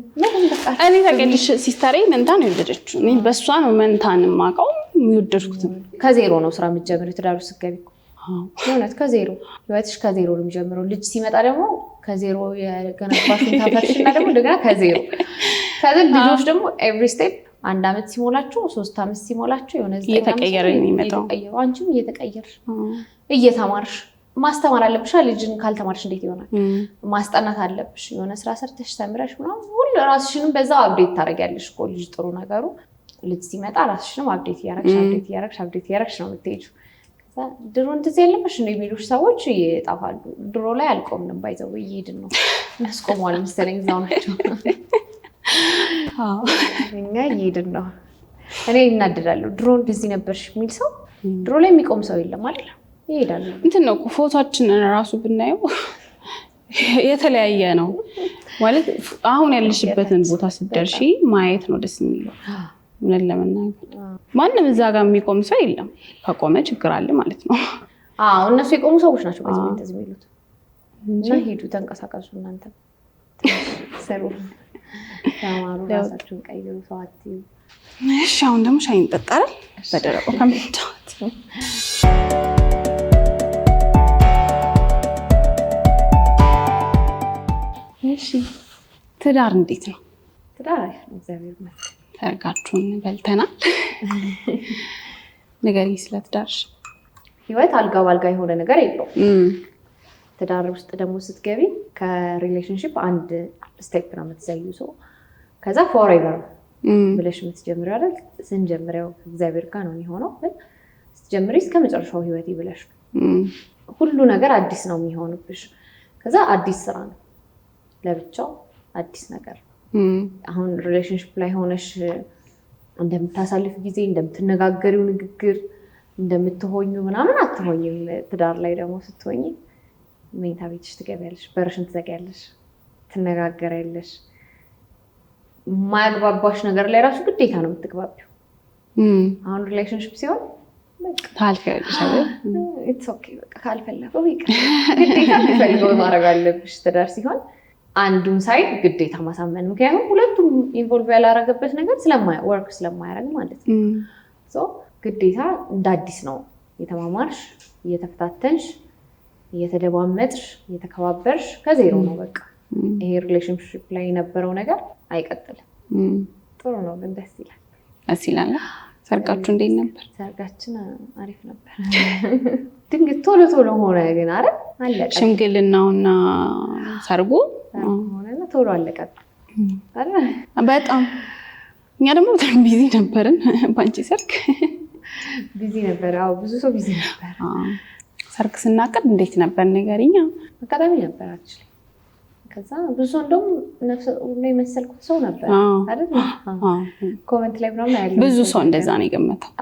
እኔ ታውቂያለሽ ሲስተሬ መንታ ነው የወለደችው። እኔ በእሷ ነው መንታን የማውቀው የሚወደድኩትም። ከዜሮ ነው ስራ የምትጀምሪው ትዳር ውስጥ ስትገቢ እኮ የእውነት ከዜሮ ህይወትሽ ከዜሮ ነው የሚጀምረው። ልጅ ሲመጣ ደግሞ ከዜሮ የገነባሽን ታፈርሽና ደግሞ እንደገና ከዜሮ ከዚህ ልጆች ደግሞ ኤቭሪ ስቴፕ 1 ዓመት ሲሞላቸው 3 ዓመት ሲሞላቸው የሆነ እየተቀየረ ነው የሚመጣው። አንቺም እየተቀየርሽ እየተማርሽ ማስተማር አለብሽ። ልጅን ካልተማርሽ እንዴት ይሆናል? ማስጠናት አለብሽ። የሆነ ስራ ሰርተሽ ተምረሽ ምናምን ሁሉ ራስሽንም በዛው አፕዴት ታደርጊያለሽ እኮ። ልጅ ጥሩ ነገሩ ልጅ ሲመጣ ራስሽንም አፕዴት እያደረግሽ ነው የምትሄጂው። ድሮ እንደዚህ ያለበሽ እንደ የሚሉሽ ሰዎች ይጣፋሉ። ድሮ ላይ አልቆምንም ባይዘው እየሄድን ነው። ያስቆመዋል መሰለኝ እዛው ናቸው። እኛ እየሄድን ነው። እኔ እናድዳለሁ። ድሮ እንደዚህ ነበርሽ የሚል ሰው ድሮ ላይ የሚቆም ሰው የለም አይደል? ይሄዳሉ። እንትን ነው ፎቶአችንን ራሱ ብናየው የተለያየ ነው ማለት አሁን ያለሽበትን ቦታ ስትደርሺ ማየት ነው ደስ የሚለው። ምን ለመናገር ማንም እዛ ጋር የሚቆም ሰው የለም። ከቆመ ችግር አለ ማለት ነው። እነሱ የቆሙ ሰዎች ናቸው በዚህ እንደዚህ የሚሉት። እና ሄዱ፣ ተንቀሳቀሱ፣ እናንተ ሰሩ፣ ተማሩ፣ ራሳችሁን ቀይሩ፣ ሰው አትዩ። እሺ አሁን ደግሞ ሻይ እንጠጣለን በደረቁ ከምንጫወት። እሺ ትዳር እንዴት ነው? ትዳር እግዚአብሔር ይመስገን። ሰርጋችሁን በልተናል። ንገሪኝ ስለ ትዳርሽ። ህይወት አልጋ ባልጋ የሆነ ነገር የለውም። ትዳር ውስጥ ደግሞ ስትገቢ ከሪሌሽንሽፕ አንድ ስቴፕ ነው የምትዘዩ። ሰው ከዛ ፎሬቨር ብለሽ የምትጀምሪው አይደል? ስንጀምሪያው እግዚአብሔር ጋር ነው የሚሆነው። ግን ስትጀምሪ እስከ መጨረሻው ህይወት ብለሽ ሁሉ ነገር አዲስ ነው የሚሆንብሽ። ከዛ አዲስ ስራ ነው ለብቻው አዲስ ነገር። አሁን ሪሌሽንሽፕ ላይ ሆነሽ እንደምታሳልፍ ጊዜ እንደምትነጋገሪው ንግግር እንደምትሆኙ ምናምን አትሆኝም። ትዳር ላይ ደግሞ ስትሆኝ መኝታ ቤትሽ ትገቢያለሽ፣ በርሽን ትዘጊያለሽ፣ ትነጋገሪያለሽ። የማያግባባሽ ነገር ላይ ራሱ ግዴታ ነው የምትግባቢው። አሁን ሪሌሽንሽፕ ሲሆን ታልፈለግሽ ኢትስ ኦኬ በቃ ካልፈለገው ይቅር፣ ግዴታ የሚፈልገው ማድረግ አለብሽ። ትዳር ሲሆን አንዱን ሳይድ ግዴታ ማሳመን፣ ምክንያቱም ሁለቱም ኢንቮልቭ ያላረገበት ነገር ወርክ ስለማያደርግ ማለት ነው። ግዴታ እንደ አዲስ ነው እየተማማርሽ እየተፈታተንሽ እየተደማመጥሽ እየተከባበርሽ ከዜሮ ነው በቃ። ይሄ ሪሌሽንሽፕ ላይ የነበረው ነገር አይቀጥልም። ጥሩ ነው ግን ደስ ይላል። ደስ ይላል። ሰርጋችሁ እንዴት ነበር? ሰርጋችን አሪፍ ነበር። ድንገት ቶሎ ሆነ ግን አረ አለቀ። ሽምግልናውና ሰርጉ ሆነና ቶሎ አለቀ አይደል? በጣም እኛ ደግሞ በጣም ቢዚ ነበርን። ባንቺ ሰርግ ቢዚ ነበር። አዎ ብዙ ሰው ቢዚ ነበር። ሰርግ ስናቀድ እንዴት ነበር ንገሪኝ? አጋጣሚ ነበር አክቹሊ። ከዛ ብዙ እንደውም ነፍሰ ላይ መሰልኩት ሰው ነበር አይደል? ኮሜንት ላይ ምናምን ያለው ብዙ ሰው እንደዛ ነው የገመተው።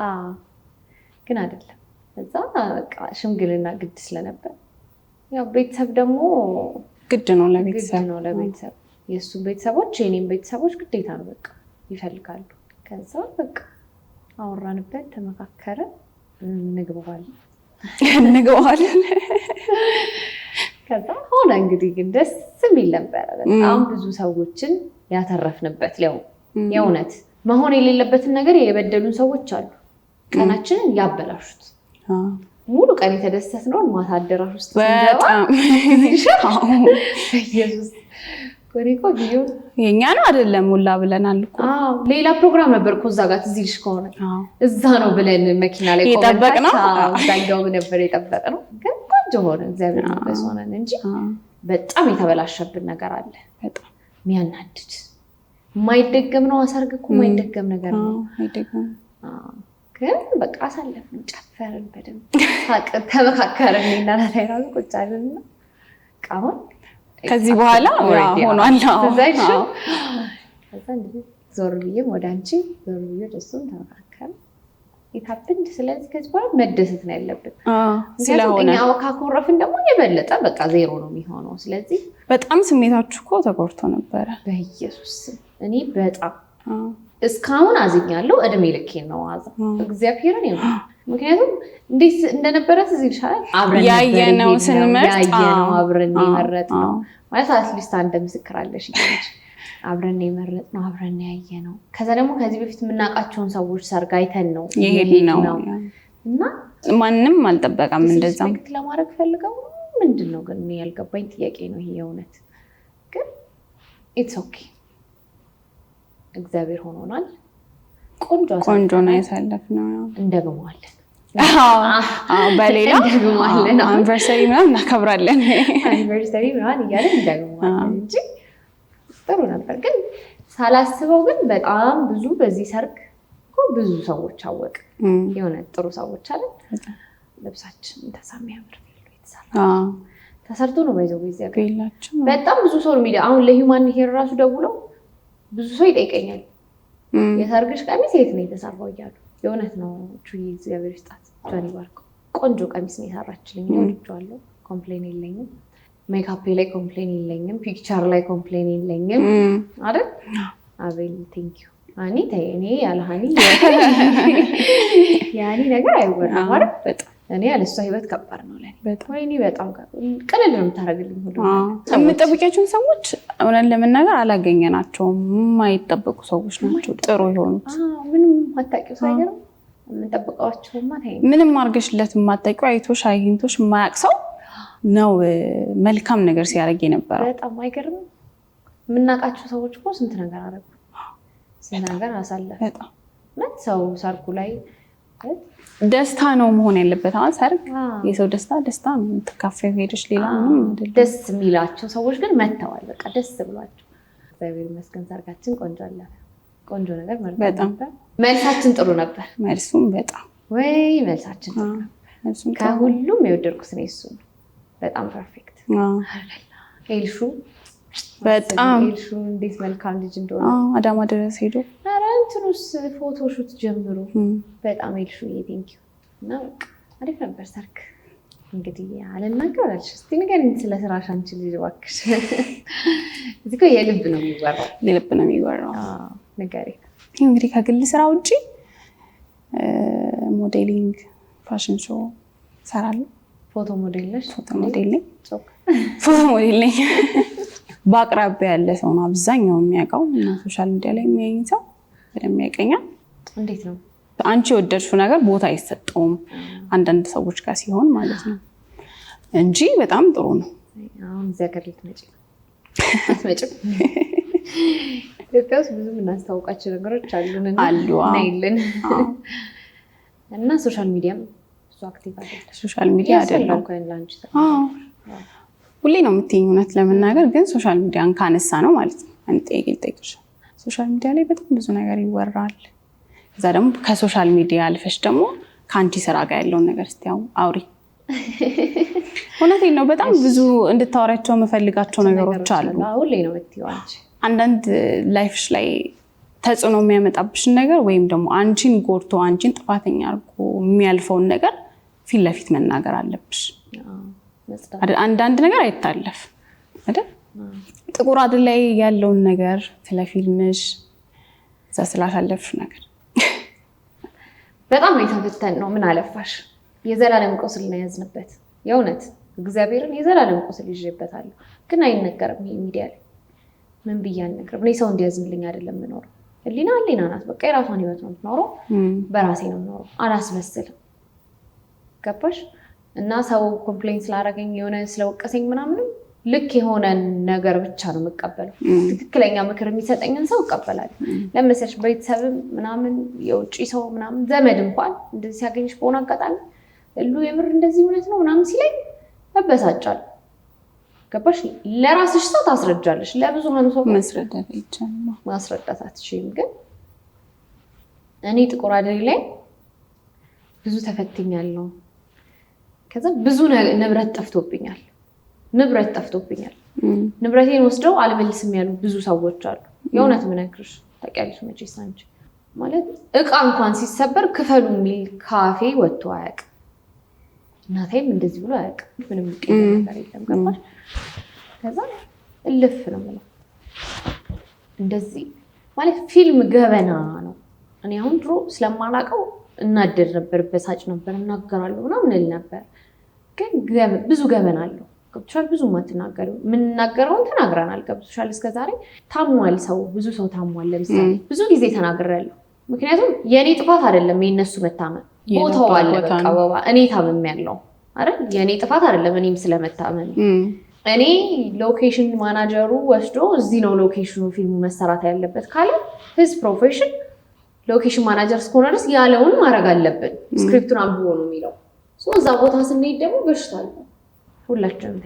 ግን አይደለም። ከዛ በቃ ሽምግልና ግድ ስለነበር ያው ቤተሰብ ደግሞ ግድ ነው ለቤተሰብ የእሱ ቤተሰቦች የኔም ቤተሰቦች ግዴታ ነው በቃ ይፈልጋሉ። ከዛ በቃ አወራንበት፣ ተመካከረ፣ እንግባባለን። ከዛ ሆነ እንግዲህ። ግን ደስ የሚል ነበረ። በጣም ብዙ ሰዎችን ያተረፍንበት። የእውነት መሆን የሌለበትን ነገር የበደሉን ሰዎች አሉ፣ ቀናችንን ያበላሹት። ሙሉ ቀን የተደሰትነውን ማታ አዳራሽ ውስጥ ኢየሱስ የኛ ነው አይደለም ሁላ ብለናል እኮ። ሌላ ፕሮግራም ነበር እኮ እዛ ጋር ትዝ ይልሽ ከሆነ እዛ ነው ብለን መኪና ላይ የጠበቅነው እዛኛው ነበር የጠበቅነው። ግን ቆንጆ ሆነ፣ እግዚአብሔር ይመስገን ሆነን እንጂ በጣም የተበላሸብን ነገር አለ። በጣም የሚያናድድ የማይደገም ነው። ሰርግ እኮ የማይደገም ነገር ነው። ግን በቃ አሳለፍን፣ ጨፈርን፣ በደንብ ተመካከርን። እና ላይ ራሱ ቁጭ አለንና ቃሁን ከዚህ በኋላ ሆኗል። ከዛ እንደዚህ ዞር ብዬም ወደ አንቺ ዞር ብዬ ደሱን ተመካከርን። የታብንድ ስለዚህ ከዚህ በኋላ መደሰት ነው ያለብን። ስለሆነ እኛ ካኮረፍን ደግሞ የበለጠ በቃ ዜሮ ነው የሚሆነው። ስለዚህ በጣም ስሜታችሁ እኮ ተጎድቶ ነበረ። በኢየሱስ እኔ በጣም እስካሁን አዝኛለሁ። እድሜ ልኬን ነው አዛ እግዚአብሔርን ይሁን። ምክንያቱም እንዴት እንደነበረ ትዝ ይልሻል። አብረን ያየነው ስንመርጥ ያየነው አብረን የመረጥነው ማለት አትሊስት አንድ ምስክር አለሽ እንጂ አብረን የመረጥነው አብረን ያየነው። ከዛ ደግሞ ከዚህ በፊት የምናውቃቸውን ሰዎች ሰርግ አይተን ነው የሄድነው እና ማንም አልጠበቀም እንደዛም ለማድረግ ፈልገው ምንድነው ግን ያልገባኝ ጥያቄ ነው ይሄ የእውነት። ግን ኢትስ ኦኬ እግዚአብሔር ሆኖናል። ቆንጆ ነው ያሳለፍነው። እንደግመዋለን። በሌላ አንቨርሰሪ ምናምን እናከብራለን። አንቨርሰሪ ምናምን እያለን እንደግመዋለን እንጂ ጥሩ ነበር። ግን ሳላስበው ግን በጣም ብዙ በዚህ ሰርግ ብዙ ሰዎች አወቅ የሆነ ጥሩ ሰዎች አለን። ልብሳችን እንደዛ የሚያምር ተሰርቶ ነው ባይዘው ጊዜ በጣም ብዙ ሰው ሚዲያ አሁን ለሂውማን ሄር ራሱ ደውለው ብዙ ሰው ይጠይቀኛል የሰርግሽ ቀሚስ የት ነው የተሰራው እያሉ። የእውነት ነው ቹይ እግዚአብሔር ይስጣት ጆኒ ባርኮ ቆንጆ ቀሚስ ነው የሰራችልኝ። ወድጄዋለሁ። ኮምፕሌን የለኝም። ሜካፕ ላይ ኮምፕሌን የለኝም። ፒክቸር ላይ ኮምፕሌን የለኝም አይደል? አቤል ቴንክ ዩ አኒ ተይኔ ያለሃኒ ያኒ ነገር አይወራም አይደል? በጣም እኔ ያለሷ ህይወት ከባድ ነው ለኔ። ወይኔ በጣም ቀለል ነው የምታረግልኝ ሁሉ የምጠብቂያቸውን ሰዎች እውነት ለመናገር አላገኘናቸውም። የማይጠበቁ ሰዎች ናቸው ጥሩ የሆኑት። ምንም አታውቂው ሰው አይገርም። የምንጠብቀዋቸውማ ምንም አድርገሽለት የማታውቂው አይቶሽ አግኝቶሽ የማያውቅ ሰው ነው መልካም ነገር ሲያደርግ የነበረው። በጣም አይገርም። የምናውቃቸው ሰዎች እኮ ስንት ነገር አደረጉ፣ ስንት ነገር አሳለፉ። በጣም ሰው ሰርጉ ላይ ደስታ ነው መሆን ያለበት። አሁን ሰርግ የሰው ደስታ ነው የምትካፈዩ ሄደሽ ሌላ ምንም አይደለም። ደስ የሚላቸው ሰዎች ግን መተዋል። በቃ ደስ ብሏቸው እግዚአብሔር ይመስገን ሰርጋችን ቆንጆ አለፈ። ቆንጆ ነገር በጣም መልሳችን ጥሩ ነበር። መልሱም በጣም ወይ መልሳችን ጥሩ ነበር። ከሁሉም የወደድኩት ነው እሱ ነው። በጣም ፐርፌክት ኤልሹ በጣም ኤልሹ እንዴት መልካም ልጅ እንደሆነ አዳማ ድረስ ሄዶ እንትኑስ ፎቶሹት ጀምሮ በጣም ኤልሹ ቴንክ ዩ እና አሪፍ ነበር ሰርግ። እንግዲህ አልናገር አልሽ። እስቲ ንገሪኝ ስለ ስራሽ አንቺ ልጅ እባክሽ። እዚህ እኮ የልብ ነው የሚወራው። የልብ ነው የሚወራው። ንገሪኝ እንግዲህ ከግል ስራ ውጪ ሞዴሊንግ፣ ፋሽን ሾው እሰራለሁ። ፎቶ ሞዴል ነሽ? ፎቶ ሞዴል ነኝ። ፎቶ ሞዴል ነኝ። በአቅራቢያ ያለ ሰው ነው አብዛኛው የሚያውቀው እና ሶሻል ሚዲያ ላይ የሚያየኝ ሰው በደንብ ያውቀኛል። እንዴት ነው አንቺ የወደድሽው ነገር ቦታ አይሰጠውም አንዳንድ ሰዎች ጋር ሲሆን ማለት ነው እንጂ በጣም ጥሩ ነው። አሁን እዚያ ጋር ልትመጪ አትመጭም? ኢትዮጵያ ውስጥ ብዙ የምናስታውቃቸው ነገሮች አሉን እናይልን እና ሶሻል ሚዲያም ብዙ አክቲቭ አይደለም። ሶሻል ሚዲያ አይደለም ሁሌ ነው የምትይኝ እውነት ለመናገር ግን ሶሻል ሚዲያን ካነሳ ነው ማለት ነው አንድ ጥያቄ ልጠይቅሽ። ሶሻል ሚዲያ ላይ በጣም ብዙ ነገር ይወራል። እዛ ደግሞ ከሶሻል ሚዲያ አልፈሽ ደግሞ ከአንቺ ስራ ጋር ያለውን ነገር እስቲ አውሪ። እውነቴን ነው በጣም ብዙ እንድታወሪያቸው የምፈልጋቸው ነገሮች አሉ። ሁሌ ነው የምትይው አንቺ አንዳንድ ላይፍሽ ላይ ተጽዕኖ የሚያመጣብሽን ነገር ወይም ደግሞ አንቺን ጎድቶ አንቺን ጥፋተኛ አድርጎ የሚያልፈውን ነገር ፊት ለፊት መናገር አለብሽ። አንዳንድ ነገር አይታለፍ አይደል? ጥቁር አድል ላይ ያለውን ነገር ስለ ፊልምሽ እዛ ስላሳለፍሽ ነገር በጣም የተፈተን ነው። ምን አለፋሽ የዘላለም ቁስል ነው ያዝንበት። የእውነት እግዚአብሔርን የዘላለም ቁስል ይዤበታለሁ፣ ግን አይነገርም። ይሄ ሚዲያ ላይ ምን ብዬ አልነገርም። እኔ ሰው እንዲያዝንልኝ አይደለም የምኖረው። ህሊና ናት። በቃ የራሷን ህይወት ነው የምትኖረው። በራሴ ነው የምኖረው። አላስመስልም። ገባሽ? እና ሰው ኮምፕሌን ስላደረገኝ የሆነ ስለወቀሰኝ ምናምንም ልክ የሆነ ነገር ብቻ ነው የምቀበለው። ትክክለኛ ምክር የሚሰጠኝን ሰው እቀበላለሁ። ለምሳሌ ቤተሰብም ምናምን የውጭ ሰው ምናምን ዘመድ እንኳን እንደዚህ ሲያገኝሽ በሆነ አጋጣሚ እሉ የምር እንደዚህ እውነት ነው ምናምን ሲለኝ እበሳጫለሁ። ገባሽ? ለራስሽ ሰው ታስረጃለሽ፣ ለብዙሃኑ ሰው ማስረዳት አትችይም። ግን እኔ ጥቁር አደሬ ላይ ብዙ ተፈትኛለሁ። ከዛ ብዙ ንብረት ጠፍቶብኛል። ንብረቴን ወስደው አልመልስም ያሉ ብዙ ሰዎች አሉ። የእውነት ምነግርሽ ታውቂያለሽ መቼስ አንቺ ማለት እቃ እንኳን ሲሰበር ክፈሉ የሚል ካፌ ወጥቶ አያውቅም። እናቴም እንደዚህ ብሎ አያውቅም። ምንም ነገር የለም። ገባሽ? ከዛ እልፍ ነው የምለው። እንደዚህ ማለት ፊልም ገበና ነው። እኔ አሁን ድሮ ስለማላውቀው እናደድ ነበር፣ በሳጭ ነበር፣ እናገራለሁ ምናምን እል ነበር። ግን ብዙ ገበና አለው። ገብቶሻል? ብዙ ማትናገሩ የምንናገረውን ተናግረናል። ገብቶሻል? እስከዛሬ ታሟል ሰው፣ ብዙ ሰው ታሟል። ለምሳሌ ብዙ ጊዜ ተናግሬያለሁ። ምክንያቱም የእኔ ጥፋት አይደለም የእነሱ መታመን፣ ቦታው አለ። በቃ እኔ ታምሜያለሁ አይደል? የእኔ ጥፋት አይደለም እኔም ስለመታመን። እኔ ሎኬሽን ማናጀሩ ወስዶ እዚህ ነው ሎኬሽኑ ፊልሙ መሰራት ያለበት ካለ ህዝ ፕሮፌሽን ሎኬሽን ማናጀር እስከሆነ ድረስ ያለውን ማድረግ አለብን። ስክሪፕቱን አንብቦ ነው የሚለው። እዛ ቦታ ስንሄድ ደግሞ በሽታ አለ። ሁላችንም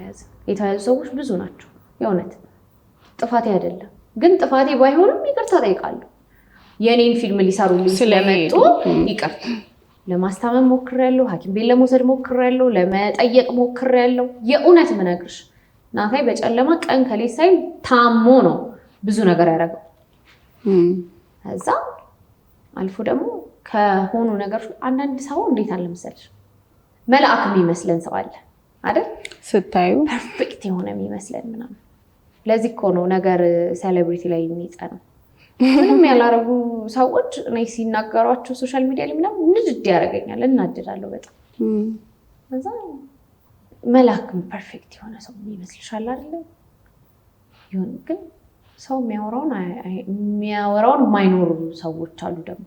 የተያዙ ሰዎች ብዙ ናቸው። የእውነት ጥፋቴ አይደለም፣ ግን ጥፋቴ ባይሆንም ይቅርታ ጠይቃለሁ። የእኔን ፊልም ሊሰሩልኝ ስለመጡ ይቅርታ ለማስታመም ሞክሬያለሁ፣ ሐኪም ቤት ለመውሰድ ሞክሬያለሁ፣ ለመጠየቅ ሞክሬያለሁ። የእውነት ምነግርሽ ናታይ በጨለማ ቀን ከሌት ሳይል ታሞ ነው ብዙ ነገር ያደረገው። እዛ አልፎ ደግሞ ከሆኑ ነገሮች አንዳንድ ሰው እንዴት አለ መሰለሽ መልአክ የሚመስለን ሰው አለ አይደል? ስታዩ ፐርፌክት የሆነ የሚመስለን ምናምን። ለዚህ እኮ ነው ነገር ሴሌብሪቲ ላይ የሚጸናው። ምንም ያላረጉ ሰዎች እኔ ሲናገሯቸው ሶሻል ሚዲያ ላይ ምናምን ንድድ ያደርገኛል፣ እናድዳለሁ በጣም። እዛ መልአክ ፐርፌክት የሆነ ሰው የሚመስልሻል አይደለ? ይሁን ግን ሰው የሚያወራውን የማይኖሩ ሰዎች አሉ ደግሞ።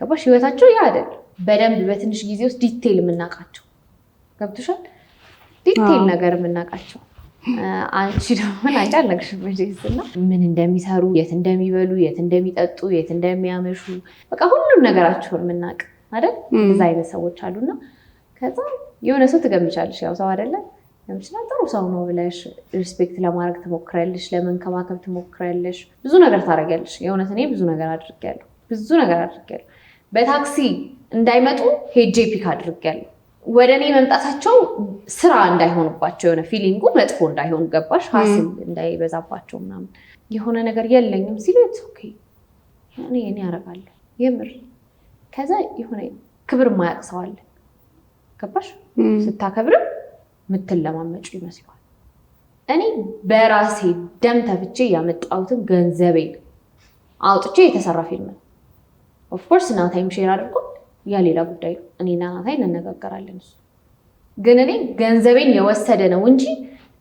ገባሽ? ህይወታቸው ያ አይደል? በደንብ በትንሽ ጊዜ ውስጥ ዲቴይል የምናውቃቸው። ገብቶሻል? ዲቴይል ነገር የምናውቃቸው። አንቺ ደግሞ አንቺ አልነግርሽም እና ምን እንደሚሰሩ፣ የት እንደሚበሉ፣ የት እንደሚጠጡ፣ የት እንደሚያመሹ በቃ ሁሉም ነገራቸውን የምናውቅ አይደል? እዛ አይነት ሰዎች አሉና ከዛ የሆነ ሰው ትገምቻለሽ፣ ያው ሰው አይደለም ለምሳሌ ጥሩ ሰው ነው ብለሽ ሪስፔክት ለማድረግ ትሞክሪያለሽ፣ ለመንከባከብ ትሞክሪያለሽ፣ ብዙ ነገር ታደርጊያለሽ። የእውነት እኔ ብዙ ነገር አድርጌያለሁ። በታክሲ እንዳይመጡ ሄጄ ፒክ አድርጌያለሁ። ወደ እኔ መምጣታቸው ስራ እንዳይሆንባቸው የሆነ ፊሊንጉ መጥፎ እንዳይሆን ገባሽ? ሀስል እንዳይበዛባቸው ምናምን የሆነ ነገር የለኝም ሲሉ ኦኬ እኔ ያደርጋለሁ የምር። ከዛ የሆነ ክብር ማያቅ ሰው አለ ገባሽ? ስታከብርም ምትለማመጩ ይመስለዋል። እኔ በራሴ ደም ተፍቼ ያመጣሁትን ገንዘቤን አውጥቼ የተሰራ ፊልም ነው። ኦፍኮርስ ናታይም ሼር አድርጎ ያ ሌላ ጉዳይ ነው። እኔና ናታይ እንነጋገራለን። እሱ ግን እኔ ገንዘቤን የወሰደ ነው እንጂ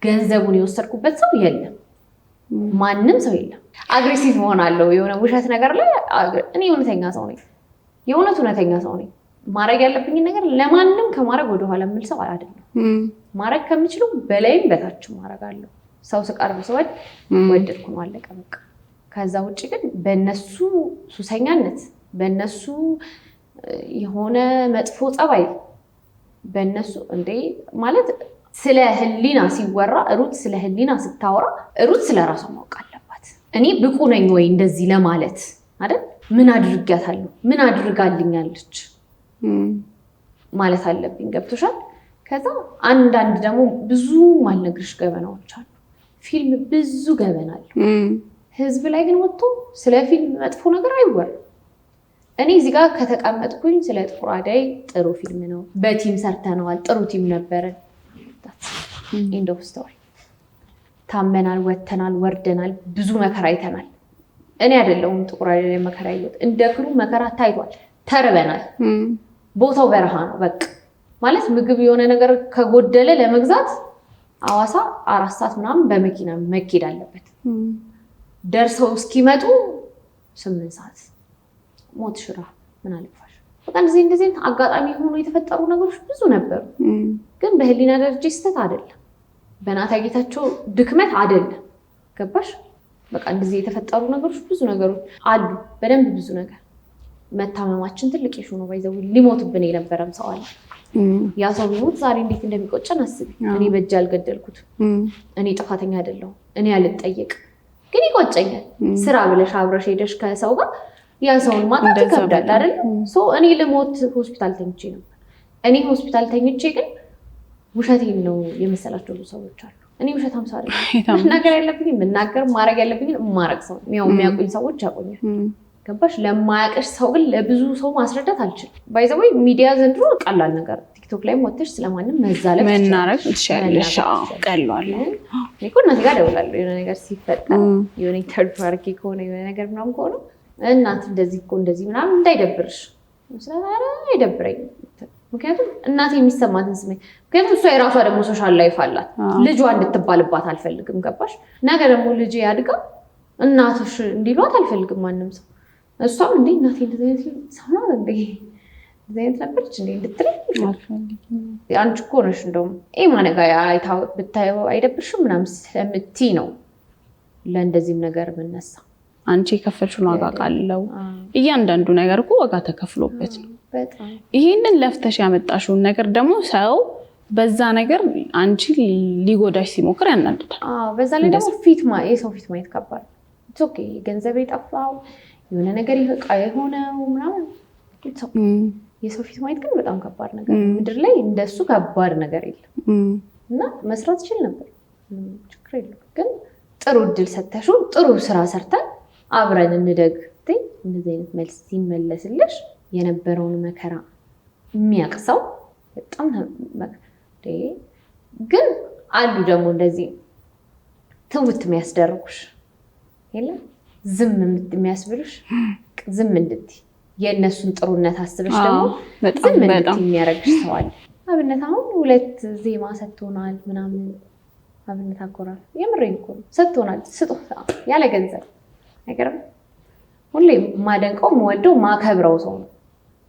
ገንዘቡን የወሰድኩበት ሰው የለም፣ ማንም ሰው የለም። አግሬሲቭ ሆናለሁ የሆነ ውሸት ነገር ላይ። እኔ እውነተኛ ሰው ነኝ፣ የእውነት እውነተኛ ሰው ነኝ። ማድረግ ያለብኝን ነገር ለማንም ከማድረግ ወደኋላ የምል ሰው አይደለም። ማድረግ ከምችለው በላይም በታችም ማድረጋለሁ። ሰው ስቀርብ ሰወድ ወደድኩ ነው አለቀ በቃ። ከዛ ውጭ ግን በእነሱ ሱሰኛነት፣ በእነሱ የሆነ መጥፎ ጸባይ፣ በእነሱ እንዴ ማለት ስለ ህሊና ሲወራ ሩት ስለ ህሊና ስታወራ ሩት ስለ ራሷ ማወቅ አለባት። እኔ ብቁ ነኝ ወይ እንደዚህ ለማለት አይደል? ምን አድርጋታለሁ? ምን አድርጋልኛለች ማለት አለብኝ። ገብቶሻል? ከዛ አንዳንድ ደግሞ ብዙ ማልነግርሽ ገበናዎች አሉ። ፊልም ብዙ ገበና አለ። ህዝብ ላይ ግን ወጥቶ ስለ ፊልም መጥፎ ነገር አይወራም። እኔ እዚህ ጋር ከተቀመጥኩኝ ስለ ጥቁር አደይ ጥሩ ፊልም ነው፣ በቲም ሰርተነዋል፣ ጥሩ ቲም ነበረን። ኤንድ ኦፍ ስቶሪ። ታመናል፣ ወተናል፣ ወርደናል፣ ብዙ መከራ አይተናል። እኔ አይደለሁም ጥቁር አደይ መከራ ያየሁት፣ እንደ ክሩ መከራ ታይቷል። ተርበናል። ቦታው በረሃ ነው። በቃ ማለት ምግብ የሆነ ነገር ከጎደለ ለመግዛት አዋሳ 4 ሰዓት ምናምን በመኪና መኬድ አለበት። ደርሰው እስኪመጡ 8 ሰዓት ሞት ሽራ ምን አለፋሽ። በቃ እንደዚህ አጋጣሚ ሆኖ የተፈጠሩ ነገሮች ብዙ ነበሩ። ግን በህሊና ደረጃ ስህተት አይደለም፣ በናታ ጌታቸው ድክመት አይደለም። ገባሽ? በቃ እንደዚህ የተፈጠሩ ነገሮች ብዙ ነገሮች አሉ። በደንብ ብዙ ነገር መታመማችን ትልቅ ኢሹ ነው። ባይዘው ሊሞትብን የነበረም ሰው አለ። ያ ሰው ቢሞት ዛሬ እንዴት እንደሚቆጨን አስቢ። እኔ በእጅ አልገደልኩት፣ እኔ ጥፋተኛ አይደለሁም፣ እኔ አልጠየቅ፣ ግን ይቆጨኛል። ስራ ብለሽ አብረሽ ሄደሽ ከሰው ጋር ያ ሰውን ማጣት ይከብዳል አይደል? እኔ ልሞት ሆስፒታል ተኝቼ ነበር። እኔ ሆስፒታል ተኝቼ ግን ውሸቴን ነው የመሰላቸው ብዙ ሰዎች አሉ። እኔ ውሸታም ሰው አይደለም። መናገር ያለብኝ መናገር፣ ማድረግ ያለብኝ ማድረግ። ሰው የሚያውቁኝ ሰዎች ያውቁኛል። ገባሽ? ለማያውቅሽ ሰው ግን ለብዙ ሰው ማስረዳት አልችልም። ባይዘወይ ሚዲያ ዘንድሮ ቀላል ነገር፣ ቲክቶክ ላይ ወጥተሽ ስለማንም መዛለፍ መናረግ ትችላለሽ። ቀሏል እኮ እናቴ ጋር እደውላለሁ የሆነ ነገር ሲፈጠር፣ የሆነ ኢንተርቪው አድርጌ ከሆነ የሆነ ነገር ምናምን ከሆነ እናት እንደዚህ እኮ እንደዚህ ምናምን እንዳይደብርሽ ስለታረ አይደብረኝም። ምክንያቱም እናቴ የሚሰማትን ስሜት፣ ምክንያቱም እሷ የራሷ ደግሞ ሶሻል ላይፍ አላት። ልጇ እንድትባልባት አልፈልግም። ገባሽ? ነገ ደግሞ ልጅ ያድጋ እናትሽ እንዲሏት አልፈልግም ማንም ሰው። እሷም እንዴ እናቴ እንደዚህ አይነት ሰው ነው እንዴ እንደዚህ አይነት ነበረች እንዴ እንድትለኝ አልፈልግም። አንቺ እኮ ነሽ እንደውም ማነጋ ብታየው አይደብርሽም ምናምን ስለምትይ ነው ለእንደዚህም ነገር የምነሳ። አንቺ የከፈልሽውን ዋጋ ቃለው እያንዳንዱ ነገር እኮ ዋጋ ተከፍሎበት ነው። ይሄንን ለፍተሽ ያመጣሽውን ነገር ደግሞ ሰው በዛ ነገር አንቺ ሊጎዳሽ ሲሞክር ያናድዳል። በዛ ላይ ደግሞ የሰው ፊት ማየት ከባድ ነው። ኦኬ ገንዘብ የጠፋው የሆነ ነገር ይፈቃ የሆነው ምናምን የሰው ፊት ማየት ግን በጣም ከባድ ነገር። ምድር ላይ እንደሱ ከባድ ነገር የለም። እና መስራት ይችል ነበር፣ ችግር የለም። ግን ጥሩ እድል ሰተሽው ጥሩ ስራ ሰርተን አብረን እንደግ። እንደዚህ አይነት መልስ ሲመለስልሽ የነበረውን መከራ የሚያቅሰው በጣም ግን አሉ ደግሞ እንደዚህ ትውት የሚያስደርጉሽ የለም ዝም የሚያስብሉሽ ዝም እንድትይ የእነሱን ጥሩነት አስበሽ ደግሞ ዝም እንድትይ የሚያደርግሽ ሰው አለ። አብነት አሁን 2 ዜማ ሰጥቶናል ምናምን አብነት አኮራል። የምሬን እኮ ሰጥቶናል፣ ስጦታ ያለ ገንዘብ አይገርም። ሁሌ ማደንቀው የምወደው ማከብረው ሰው ነው፣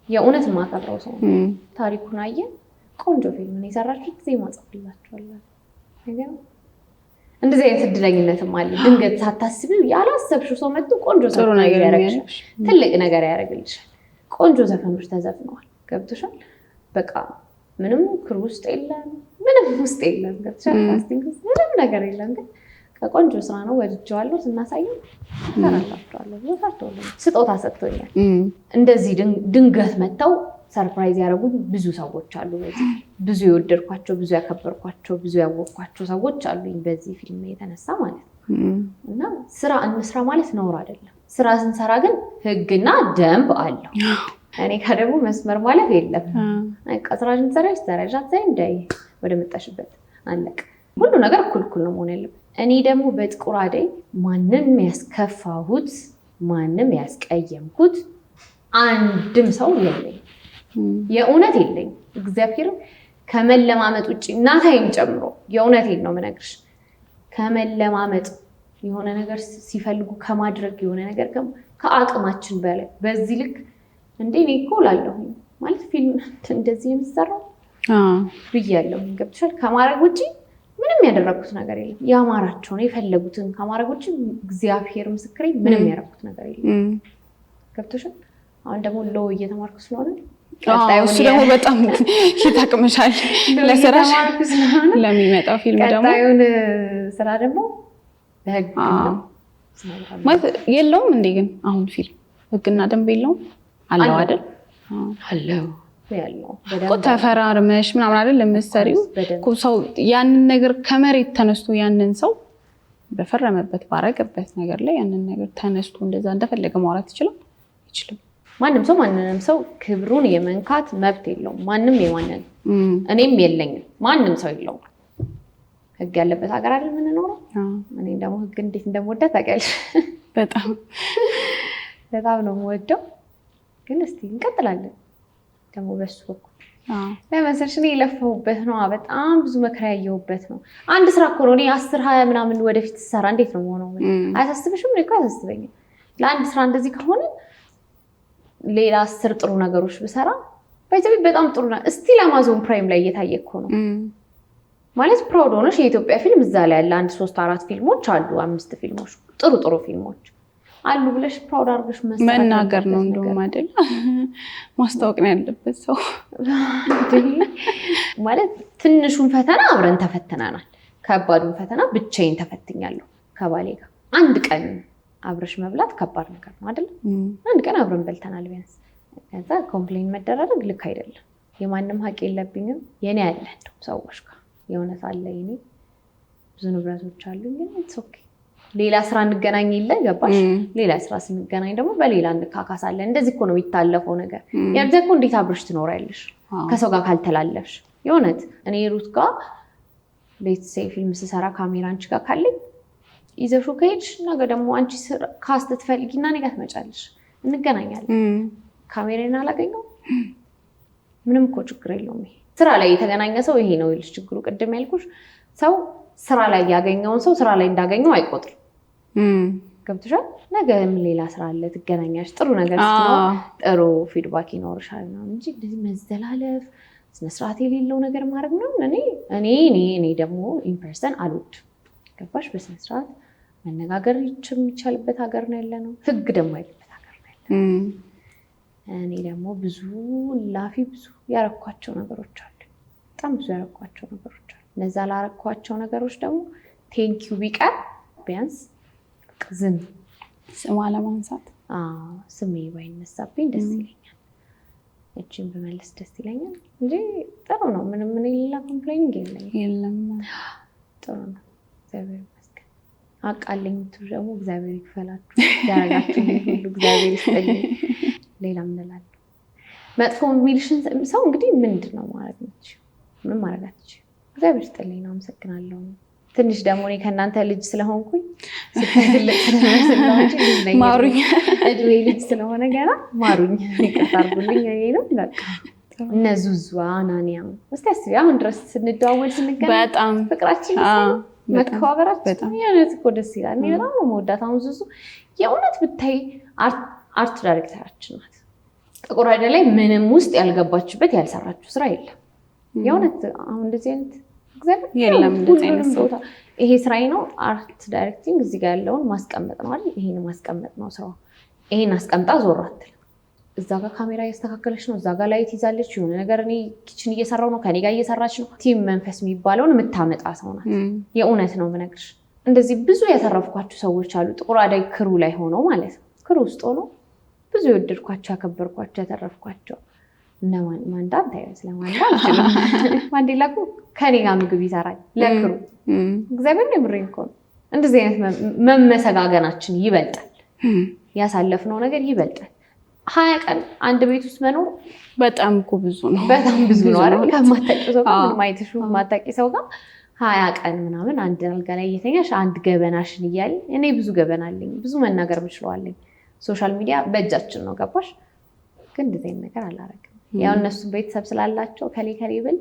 የእውነት ማከብረው ሰው ነው። ታሪኩን አየን፣ ቆንጆ ፊልም ነው የሰራችሁት፣ ዜማ ጽፍላችኋለሁ። አይገርም። እንደዚህ አይነት እድለኝነትም አለ። ድንገት ሳታስቢው ያላሰብሽው ሰው መጥቶ ቆንጆ ጥሩ ነገር ያደርግልሻል፣ ትልቅ ነገር ያደርግልሻል። ቆንጆ ዘፈኖች ተዘፍነዋል። ገብቶሻል? በቃ ምንም ክሩ ውስጥ የለም፣ ምንም ውስጥ የለም። ገብቶሻል? ካስቲንግ ውስጥ ምንም ነገር የለም። ግን ከቆንጆ ስራ ነው ወድጄዋለሁ፣ ስናሳየው ተራላችኋለሁ። ወታችኋለሁ። ስጦታ ሰጥቶኛል። እንደዚህ ድንገት መጥተው ሰርፕራይዝ ያደረጉኝ ብዙ ሰዎች አሉ። በዚህ ብዙ የወደድኳቸው፣ ብዙ ያከበርኳቸው፣ ብዙ ያወቅኳቸው ሰዎች አሉኝ በዚህ ፊልም የተነሳ ማለት ነው። እና ስራ እንስራ ማለት ነውር አይደለም። ስራ ስንሰራ ግን ህግና ደንብ አለው። እኔ ከደግሞ መስመር ማለት የለም። ስራሽን ትሰሪያለሽ እንዳይ ወደ መጣሽበት አለቅ። ሁሉ ነገር እኩል ነው መሆን ያለበት። እኔ ደግሞ በጥቁር አደይ ማንም ያስከፋሁት ማንም ያስቀየምኩት አንድም ሰው የለኝ፣ የእውነት የለኝ። እግዚአብሔር ከመለማመጥ ውጭ እናታይም ጨምሮ የእውነቴን ነው የምነግርሽ። ከመለማመጥ የሆነ ነገር ሲፈልጉ ከማድረግ የሆነ ነገር ከአቅማችን በላይ በዚህ ልክ እንዴ እኔ እኮ እላለሁኝ ማለት ፊልም እንደዚህ የሚሰራው ብያለሁ። ገብቶሻል? ከማድረግ ውጭ ምንም ያደረኩት ነገር የለም። ያማራቸው ነው የፈለጉትን ከማድረግ ውጭ እግዚአብሔር ምስክሬ ምንም ያደረኩት ነገር የለም። ገብቶሻል? አሁን ደግሞ ሎ እየተማርኩ ስለሆነ እሱ ደግሞ በጣም ይጠቅምሻል ለስራሽ ለሚመጣው ፊልም ደግሞ ቀጣዩን ስራ ደግሞ በህግ ማለት የለውም እንዴ ግን አሁን ፊልም ህግና ደንብ የለውም አለው አይደል አለው ያለው እኮ ተፈራርመሽ ምናምን አይደል ለምትሰሪው እኮ ሰው ያንን ነገር ከመሬት ተነስቶ ያንን ሰው በፈረመበት ባረገበት ነገር ላይ ያንን ነገር ተነስቶ እንደዛ እንደፈለገ ማውራት ይችላል ማንንም ሰው ክብሩን የመንካት መብት የለውም ማንም የማንን እኔም የለኝም ማንም ሰው የለውም ህግ ያለበት ሀገር አይደል የምንኖረው እኔ ደግሞ ህግ እንዴት እንደምወደው ታውቂያለሽ በጣም ነው የምወደው ግን እስቲ እንቀጥላለን ደግሞ በሱ በኩል ለመሰልሽ እኔ የለፈውበት ነው በጣም ብዙ መከራ ያየሁበት ነው አንድ ስራ እኮ ነው እኔ 10-20 ምናምን ወደፊት ሰራ እንዴት ነው የሆነው አያሳስብሽም እኮ አያሳስበኝም ለአንድ ስራ እንደዚህ ከሆነ ሌላ 10 ጥሩ ነገሮች ብሰራ በጣም ጥሩ ነው እስቲ አማዞን ፕራይም ላይ እየታየ እኮ ነው ማለት ፕራውድ ሆነሽ የኢትዮጵያ ፊልም እዛ ላይ ያለ 1-3-4 ፊልሞች አሉ 5 ፊልሞች ጥሩ ፊልሞች አሉ ብለሽ ፕራውድ አድርገሽ መናገር ነው እንደውም አይደል ማስታወቅ ነው ያለበት ሰው ማለት ትንሹን ፈተና አብረን ተፈተናናል ከባዱን ፈተና ብቻዬን ተፈትኛለሁ ከባሌ ጋር አንድ ቀን አብረሽ መብላት ከባድ ነገር ነው አይደል አንድ ቀን አብረን በልተናል ቢያንስ ከዛ ኮምፕሌን መደረግ ልክ አይደለም የማንም ሀቅ የለብኝም የኔ ያለ እንደው ሰዎች ጋር የሆነ ሳለ የኔ ብዙ ንብረቶች አሉኝ ግን ኢትስ ኦኬ ሌላ ስራ እንገናኝ ይለ ገባሽ ሌላ ስራ ስንገናኝ ደግሞ በሌላ እንካካሳለን እንደዚህ እኮ ነው የሚታለፈው ነገር ያብዘኩ እንዴት አብረሽ ትኖሪያለሽ ከሰው ጋር ካልተላለፍሽ የሆነት እኔ ሩት ጋር ሌት ሴይ ፊልም ስሰራ ካሜራ አንቺ ጋር ካለኝ ይዘሹ ከሄድሽ ነገ ደግሞ አንቺ ካስት ትፈልጊና እኔ ጋር ትመጫለሽ እንገናኛለን ካሜራዬን አላገኘው ምንም እኮ ችግር የለውም ይሄ ስራ ላይ የተገናኘ ሰው ይሄ ነው ይልሽ ችግሩ ቅድም ያልኩሽ ሰው ስራ ላይ ያገኘውን ሰው ስራ ላይ እንዳገኘው አይቆጥርም ገብቶሻል ነገ ምን ሌላ ስራ አለ ትገናኛሽ ጥሩ ነገር ስትኖር ጥሩ ፊድባክ ይኖርሻል ነው እንጂ እንደዚህ መዘላለፍ ስነ ስርዓት የሌለው ነገር ማድረግ ነው እኔ ደግሞ ኢምፐርሰን አልወድ ገባሽ በስነ ስርዓት መነጋገር የሚቻልበት ሀገር ነው ያለነው ህግ ደግሞ ያለበት ሀገር ነው ያለነው እኔ ደግሞ ብዙ ያረኳቸው ነገሮች አሉ በጣም ብዙ ያረኳቸው ነገሮች አሉ እነዛ ላረኳቸው ነገሮች ደግሞ ቴንኪው ቢቀር ቢያንስ ዝም ስም አለማንሳት ስሜ ባይነሳብኝ ደስ ይለኛል እቺን በመለስ ደስ ይለኛል እንጂ ጥሩ ነው ምንም ሌላ ኮምፕሌኒንግ የለም ጥሩ ነው እግዚአብሔር ይመስገን አቃለኝ ደግሞ እግዚአብሔር ይክፈላችሁ ያረጋችሁ ሁሉ እግዚአብሔር ይስጥልኝ ሌላ ምን እላለሁ መጥፎ ሚልሽን ሰው እንግዲህ ምንድነው ማለት ነው ምንም ማድረግ አትችይም እግዚአብሔር ይስጥልኝ ነው አመሰግናለሁ ትንሽ ደግሞ እኔ ከእናንተ ልጅ ስለሆንኩኝ ስትልቅ ስለመስለው እንጂ ልጅ ነኝ ማሩኝ እድሜ ልጅ ስለሆነ ገና ማሩኝ ይቀርታርጉልኝ ነው በቃ እነዙዙ አናኒያ እስቲ አስቢ አሁን ድረስ ስንደዋወል ስንገናኝ በጣም ፍቅራችን መከባበራችን የእውነት እኮ ደስ ይላል እኔ በጣም ነው የምወዳት አሁን ዙዙ የእውነት ብታይ አርት ዳይሬክተራችን ናት ጥቁር አይደል ላይ ምንም ውስጥ ያልገባችበት ያልሰራችው ስራ የለም የእውነት አሁን እንደዚህ አይነት እግዚአብሔር የለም እንደዚህ አይነት ቦታ ይሄ ስራዬ ነው አርት ዳይሬክቲንግ እዚህ ጋር ያለውን ማስቀመጥ ነው አይደል ይሄን ማስቀመጥ ነው ስራው ይሄን አስቀምጣ ዞራት እዛ ጋር ካሜራ እያስተካከለች ነው እዛ ጋር ላይት ይዛለች የሆነ ነገር እኔ ኪችን እየሰራው ነው ከኔ ጋር እየሰራች ነው ቲም መንፈስ የሚባለውን የምታመጣ ሰው ናት የእውነት ነው የምነግርሽ እንደዚህ ብዙ ያተረፍኳቸው ሰዎች አሉ ጥቁር አዳይ ክሩ ላይ ሆኖ ማለት ነው ክሩ ውስጥ ሆኖ ብዙ የወደድኳቸው ያከበርኳቸው ያተረፍኳቸው ማንዳን ታይስ ማንዴላ እኮ ከኔ ጋር ምግብ ይሰራል ለክሩ እግዚአብሔር ነው ምሬን እኮ እንደዚህ አይነት መመሰጋገናችን ይበልጣል ያሳለፍነው ነገር ይበልጣል 20 ቀን አንድ ቤት ውስጥ መኖር በጣም እኮ ብዙ ነው አይደል ከማታውቂው ሰው ጋር ማይተሹ ማታውቂ ሰው ጋር 20 ቀን ምናምን አንድ አልጋ ላይ እየተኛሽ አንድ ገበናሽን እያለ እኔ ብዙ ገበና አለኝ ብዙ መናገር ምችለዋለኝ ሶሻል ሚዲያ በእጃችን ነው ገባሽ ግን እንደዚህ አይነት ነገር አላረግም ያው እነሱ ቤተሰብ ስላላቸው ከሌ ብል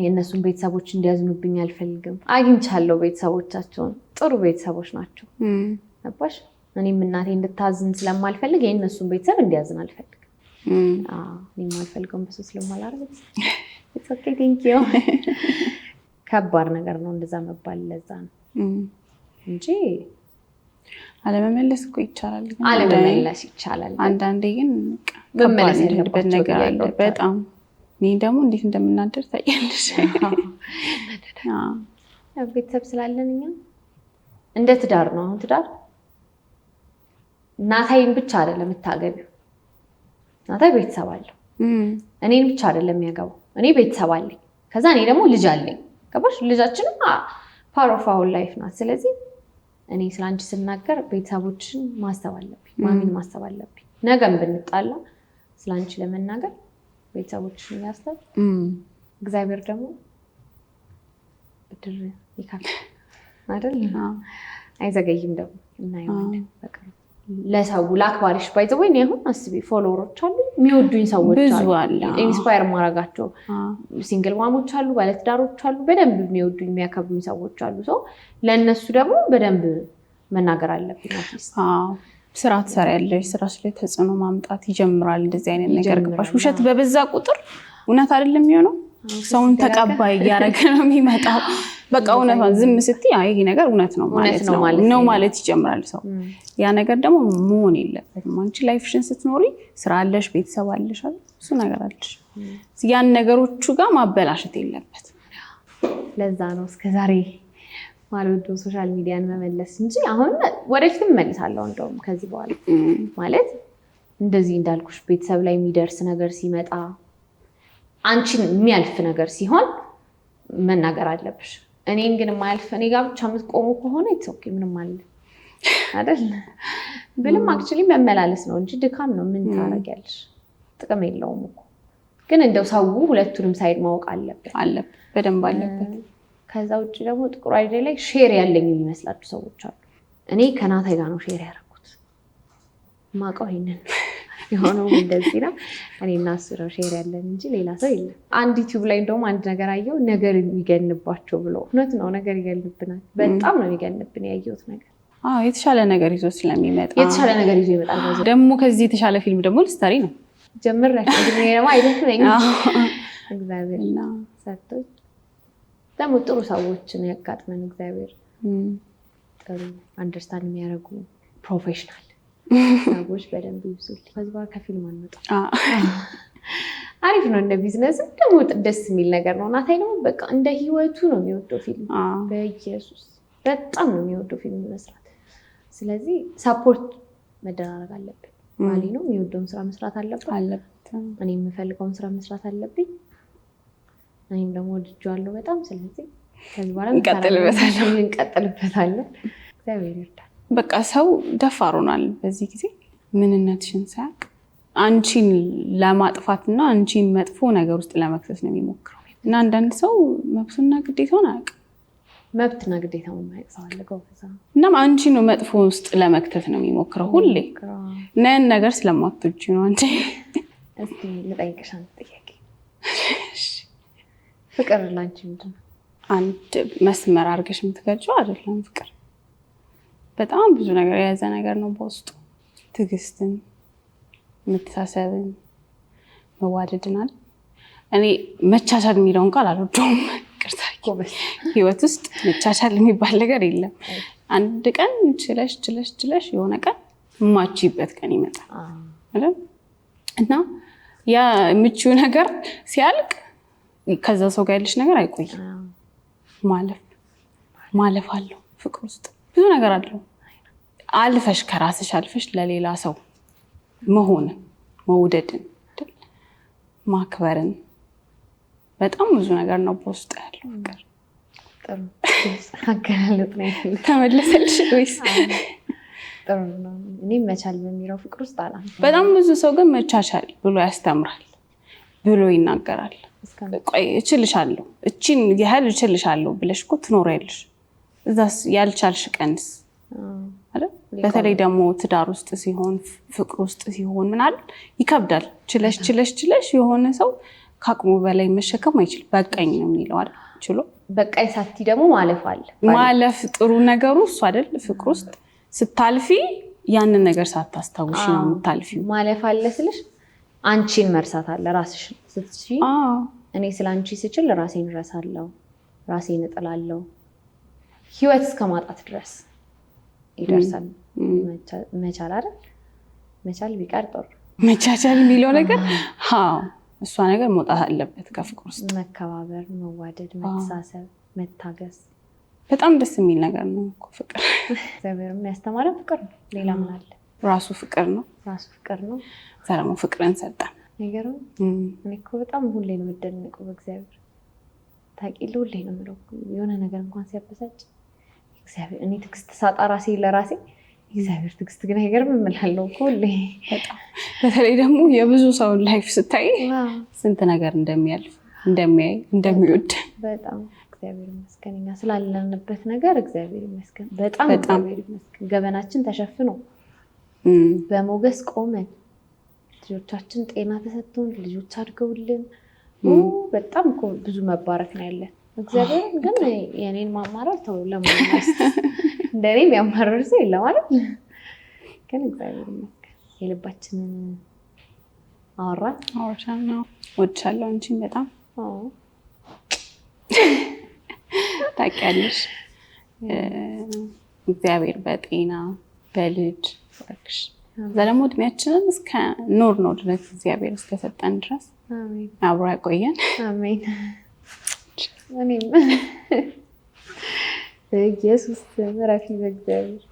የእነሱን ቤተሰቦች እንዲያዝኑብኝ አልፈልግም አግኝቻለሁ ቤተሰቦቻቸውን ጥሩ ቤተሰቦች ናቸው ገባሽ እኔም እናቴ እንድታዝን ስለማልፈልግ የእነሱን ቤተሰብ እንዲያዝን አልፈልግም እኔም አልፈልገውም በሱ ስለማላረግ it's okay thank you ከባድ ነገር ነው እንደዛ መባል ለዛ ነው እንጂ አለመመለስ እኮ ይቻላል አለመመለስ ይቻላል አንዳንዴ ግን መመለስ ያለበት ነገር አለ በጣም። እኔ ደግሞ እንዴት እንደምናደር ታያለሽ። ቤተሰብ ስላለን እኛ እንደ ትዳር ነው። አሁን ትዳር እናታይን ብቻ አይደለም የምታገቢው። እናታይ ቤተሰብ አለው። እኔን ብቻ አይደለም የሚያገባው። እኔ ቤተሰብ አለኝ፣ ከዛ እኔ ደግሞ ልጅ አለኝ። ገባሽ? ልጃችንም ፓርት ኦፍ አወር ላይፍ ናት። ስለዚህ እኔ ስላንቺ ስናገር ቤተሰቦችን ማሰብ አለብኝ፣ ማሚን ማሰብ አለብኝ። ነገም ብንጣላ ስላንቺ ለመናገር ቤተሰቦችን ያስብ። እግዚአብሔር ደግሞ ብድር ይከፍላል አይደል? አይዘገይም ደግሞ እናየዋለን በቅርቡ። ለሰው ለአክባሪሽ ባይዘው ወይ ነው አስቢ። ፎሎወሮች አሉ፣ የሚወዱኝ ሰዎች አሉ፣ ኢንስፓየር ማረጋቸው ሲንግል ማሞች አሉ፣ ባለትዳሮች አሉ፣ በደንብ የሚወዱኝ የሚያከብሩኝ ሰዎች አሉ። ሰው ለእነሱ ደግሞ በደንብ መናገር አለብኝ። ስራ ትሰሪያለሽ፣ ስራሽ ላይ ተጽዕኖ ማምጣት ይጀምራል። እንደዚህ አይነት ነገር ገባሽ? ውሸት በበዛ ቁጥር እውነት አይደለም የሚሆነው፣ ሰውን ተቀባይ እያደረገ ነው የሚመጣው። በቃ እውነቷን ዝም ስትይ አይ ይሄ ነገር እውነት ነው ማለት ይጀምራል ሰው። ያ ነገር ደግሞ መሆን የለበትም። አንቺ ላይፍሽን ስትኖሪ ስራ አለሽ፣ ቤተሰብ አለሽ፣ እሱ ነገር አለሽ። ያን ነገሮቹ ጋር ማበላሸት የለበትም። ለዛ ነው እስከዛሬ ማልወደው ሶሻል ሚዲያን መመለስ እንጂ አሁን ወደፊትም እመልሳለሁ። እንደውም ከዚህ በኋላ ማለት እንደዚህ እንዳልኩሽ ቤተሰብ ላይ የሚደርስ ነገር ሲመጣ አንቺን የሚያልፍ ነገር ሲሆን መናገር አለብሽ። እኔን ግን የማያልፍ እኔ ጋር ብቻ የምትቆሙ ከሆነ ኦኬ ምንም አለ አይደል ብልም አክቹሊ መመላለስ ነው እንጂ ድካም ነው። ምን ታረጊያለሽ? ጥቅም የለውም እኮ። ግን እንደው ሰው ሁለቱንም ሳይድ ማወቅ አለበት በደንብ አለበት። ከዛ ውጭ ደግሞ ጥቁር አይዲያ ላይ ሼር ያለኝ የሚመስላችሁ ሰዎች አሉ። እኔ ከናታይ ጋር ነው ሼር ያደረኩት። ማውቀው ይሄንን የሆነው እንደዚህ ነው። እኔና እሱ ነው ሼር ያለን እንጂ ሌላ ሰው የለም። አንድ ዩቲዩብ ላይ እንደውም አንድ ነገር አየው፣ ነገር የሚገንባቸው ብሎ። እውነት ነው፣ ነገር ይገንብናል። በጣም ነው የሚገንብን ያየሁት ነገር። የተሻለ ነገር ይዞ ስለሚመጣ የተሻለ ነገር ይዞ ይመጣል። ደግሞ ከዚህ የተሻለ ፊልም ደግሞ ልትሰሪ ነው ጀምራለሁ። ግን ደግሞ አይደለም እግዚአብሔር ሰጥቶኝ ደግሞ ጥሩ ሰዎችን ያጋጥመን እግዚአብሔር። ጥሩ አንደርስታንድ የሚያደርጉ ፕሮፌሽናል ሰዎች በደንብ ይብዙልኝ። ከዚህ በኋላ ከፊልም አንወጣም። አሪፍ ነው እንደ ቢዝነስ ደግሞ ደስ የሚል ነገር ነው። ናታይ ደግሞ በቃ እንደ ህይወቱ ነው የሚወደው ፊልም። በኢየሱስ በጣም ነው የሚወደው ፊልም መስራት። ስለዚህ ሳፖርት መደራረግ አለብን። ማሊ ነው የሚወደውን ስራ መስራት አለበት። እኔ የምፈልገውን ስራ መስራት አለብኝ። እኔም ደግሞ ወድጄዋለሁ በጣም። ስለዚህ ከዚህ በኋላ እንቀጥልበታለን። እግዚአብሔር ይርዳል። በቃ ሰው ደፋር ሆኗል በዚህ ጊዜ ምንነትሽን ሳያውቅ አንቺን ለማጥፋትና አንቺን መጥፎ ነገር ውስጥ ለመክተት ነው የሚሞክረው። እና አንዳንድ ሰው መብቱና ግዴታውን አያውቅም። መብትና ግዴታውን ማያውቅ ሰው አለ ጎበዛ። እናም አንቺን ነው መጥፎ ውስጥ ለመክተት ነው የሚሞክረው ሁሌ። ነን ነገር ስለማትወጂ ነው አንቺ። እስቲ ልጠይቅሽ አንድ ጥያቄ። ፍቅር ላንቺ ምንድን ነው? አንድ መስመር አድርገሽ የምትገልጪው አይደለም ፍቅር። በጣም ብዙ ነገር የያዘ ነገር ነው በውስጡ። ትዕግስትን፣ መተሳሰብን፣ መዋደድን አይደል? እኔ መቻቻል የሚለውን ቃል አልወደውም። ይቅርታ፣ ህይወት ውስጥ መቻቻል የሚባል ነገር የለም። አንድ ቀን ችለሽ የሆነ ቀን የማችይበት ቀን ይመጣል አይደል? እና ያ ምቹው ነገር ሲያልቅ ከዛ ሰው ጋር ያለሽ ነገር አይቆይም። ማለፍ አለው ፍቅር ውስጥ ብዙ ነገር አለው። አልፈሽ ከራስሽ አልፈሽ ለሌላ ሰው መሆንን፣ መውደድን፣ ማክበርን በጣም ብዙ ነገር ነው በውስጥ ያለው ፍቅር። አገላለጥ ነው። ተመለሰልሽ ወይስ? ጥሩ ነው። እኔ መቻል በሚለው ፍቅር ውስጥ አላ በጣም ብዙ ሰው ግን መቻቻል ብሎ ያስተምራል ብሎ ይናገራል። ቆይ እችልሻለሁ፣ እቺን ያህል እችልሻለሁ ብለሽ እኮ ትኖሪያለሽ። እዛስ ያልቻልሽ ቀንስ አይደል? በተለይ ደግሞ ትዳር ውስጥ ሲሆን ፍቅር ውስጥ ሲሆን ምን አይደል ይከብዳል። ችለሽ የሆነ ሰው ከአቅሙ በላይ መሸከም አይችልም። በቃኝ ነው የሚለው አይደል? ችሎ በቃኝ ሳቲ ደግሞ ማለፍ አለ። ማለፍ ጥሩ ነገሩ እሱ አይደል? ፍቅር ውስጥ ስታልፊ ያንን ነገር ሳታስታውሽ ነው የምታልፊው። ማለፍ አለ ስልሽ አንቺን መርሳት አለ ራስሽን ስትይ። እኔ ስለ አንቺ ስችል ራሴን እረሳለሁ፣ ራሴን እጥላለሁ። ህይወት እስከማጣት ድረስ ይደርሳል። መቻል አይደል? መቻል ቢቀር ጥሩ መቻቻል የሚለው ነገር እሷ ነገር መውጣት አለበት ከፍቅር ውስጥ። መከባበር፣ መዋደድ፣ መተሳሰብ፣ መታገስ በጣም ደስ የሚል ነገር ነው እኮ ፍቅር። እግዚአብሔርም ያስተማረን ፍቅር ነው። ሌላ ምን አለ? ራሱ ፍቅር ነው። ራሱ ፍቅር ነው። ደግሞ ፍቅርን ሰጠን። ነገሩ እኔ እኮ በጣም ሁሌ ነው የምደነቀው በእግዚአብሔር። ታውቂለህ ሁሌ ነው የምለው የሆነ ነገር እንኳን ሲያበሳጭ እግዚአብሔር፣ እኔ ትዕግስት ሳጣ ራሴ ለራሴ እግዚአብሔር ትዕግስት ግን አይገርም እምላለሁ እኮ ሁሌ። በጣም በተለይ ደግሞ የብዙ ሰውን ላይፍ ስታይ ስንት ነገር እንደሚያልፍ እንደሚያይ እንደሚወድ በጣም እግዚአብሔር ይመስገን። እኛ ስላለንበት ነገር እግዚአብሔር ይመስገን። በጣም እግዚአብሔር ይመስገን። ገበናችን ተሸፍኖ በሞገስ ቆመን ልጆቻችን ጤና ተሰጥቶን ልጆች አድገውልን በጣም እኮ ብዙ መባረክ ነው ያለን። እግዚአብሔር ግን የኔን ማማረር ተው ለማንስ እንደኔ የሚያማረር ሰው የለም ማለት ግን እግዚአብሔር ይመስገን የልባችንን አወራን። ወድሻለሁ አንቺን በጣም ታውቂያለሽ። እግዚአብሔር በጤና በልጅ ወርክሽ እዛ ደግሞ እድሜያችንን እስከ ኖር ነው ድረስ እግዚአብሔር እስከሰጠን ድረስ አብሮ ያቆየን። አሜን። እኔም ኢየሱስ ረፊ በእግዚአብሔር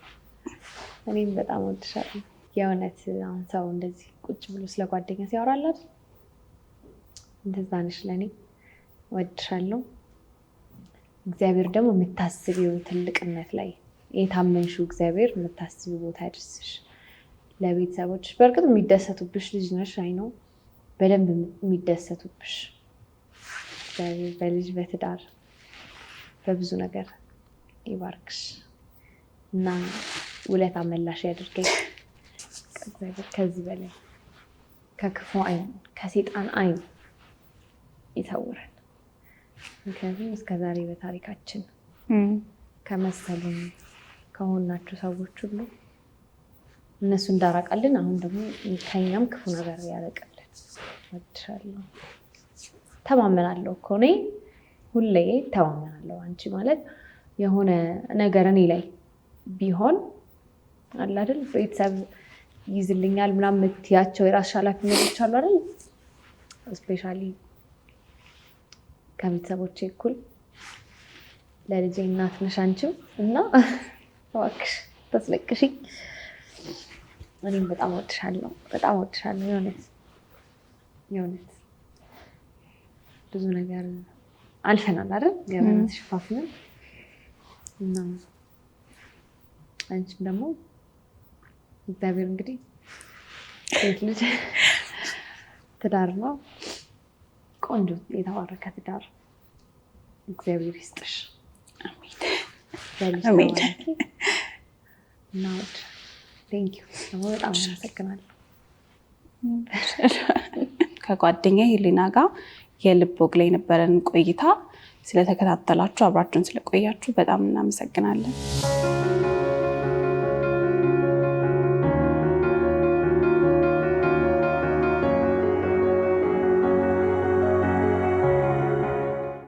እኔም በጣም ወድሻለሁ። የእውነት አሁን ሰው እንደዚህ ቁጭ ብሎ ስለ ጓደኛ ሲያወራላት እንደዛ ነሽ ለእኔ። ወድሻለሁ። እግዚአብሔር ደግሞ የምታስቢውን ትልቅነት ላይ የታመንሽው እግዚአብሔር የምታስቢው ቦታ ያድርስሽ። ለቤተሰቦች በእርግጥ የሚደሰቱብሽ ልጅ ነሽ። አይ ነው በደንብ የሚደሰቱብሽ እግዚአብሔር በልጅ በትዳር በብዙ ነገር ይባርክሽ እና ውለታ መላሽ ያድርገኝ። እግዚአብሔር ከዚህ በላይ ከክፉ አይን ከሴጣን አይን ይሰውረን። ምክንያቱም እስከዛሬ በታሪካችን ከመሰሉን ከሆናቸው ሰዎች ሁሉ እነሱ እንዳራቃልን አሁን ደግሞ ከኛም ክፉ ነገር ያረቀልን። ወድሻለሁ። ተማመናለሁ እኮ እኔ ሁሌ ተማመናለሁ። አንቺ ማለት የሆነ ነገር እኔ ላይ ቢሆን አለ አይደል ቤተሰብ ይዝልኛል ምናምን የምትያቸው የራስሽ ኃላፊነቶች አሉ አይደል? ስፔሻሊ ከቤተሰቦቼ እኩል ለልጄ እናት ነሽ አንቺም እና እባክሽ ታስለቅሽኝ። እኔም በጣም ወድሻለሁ፣ በጣም ወድሻለሁ። የእውነት ብዙ ነገር አልፈናል አይደል? ገበና ተሸፋፍነን እና አንቺም ደግሞ እግዚአብሔር እንግዲህ ሴት ልጅ ትዳር ነው ቆንጆ የተባረከ ትዳር እግዚአብሔር ይስጥሽ። አሜን። እና ቴንኪው በጣም አመሰግናለሁ። ከጓደኛዬ ሄሌና ጋር የልብ ወግ ላይ የነበረን ቆይታ ስለተከታተላችሁ አብራችሁን ስለቆያችሁ በጣም እናመሰግናለን።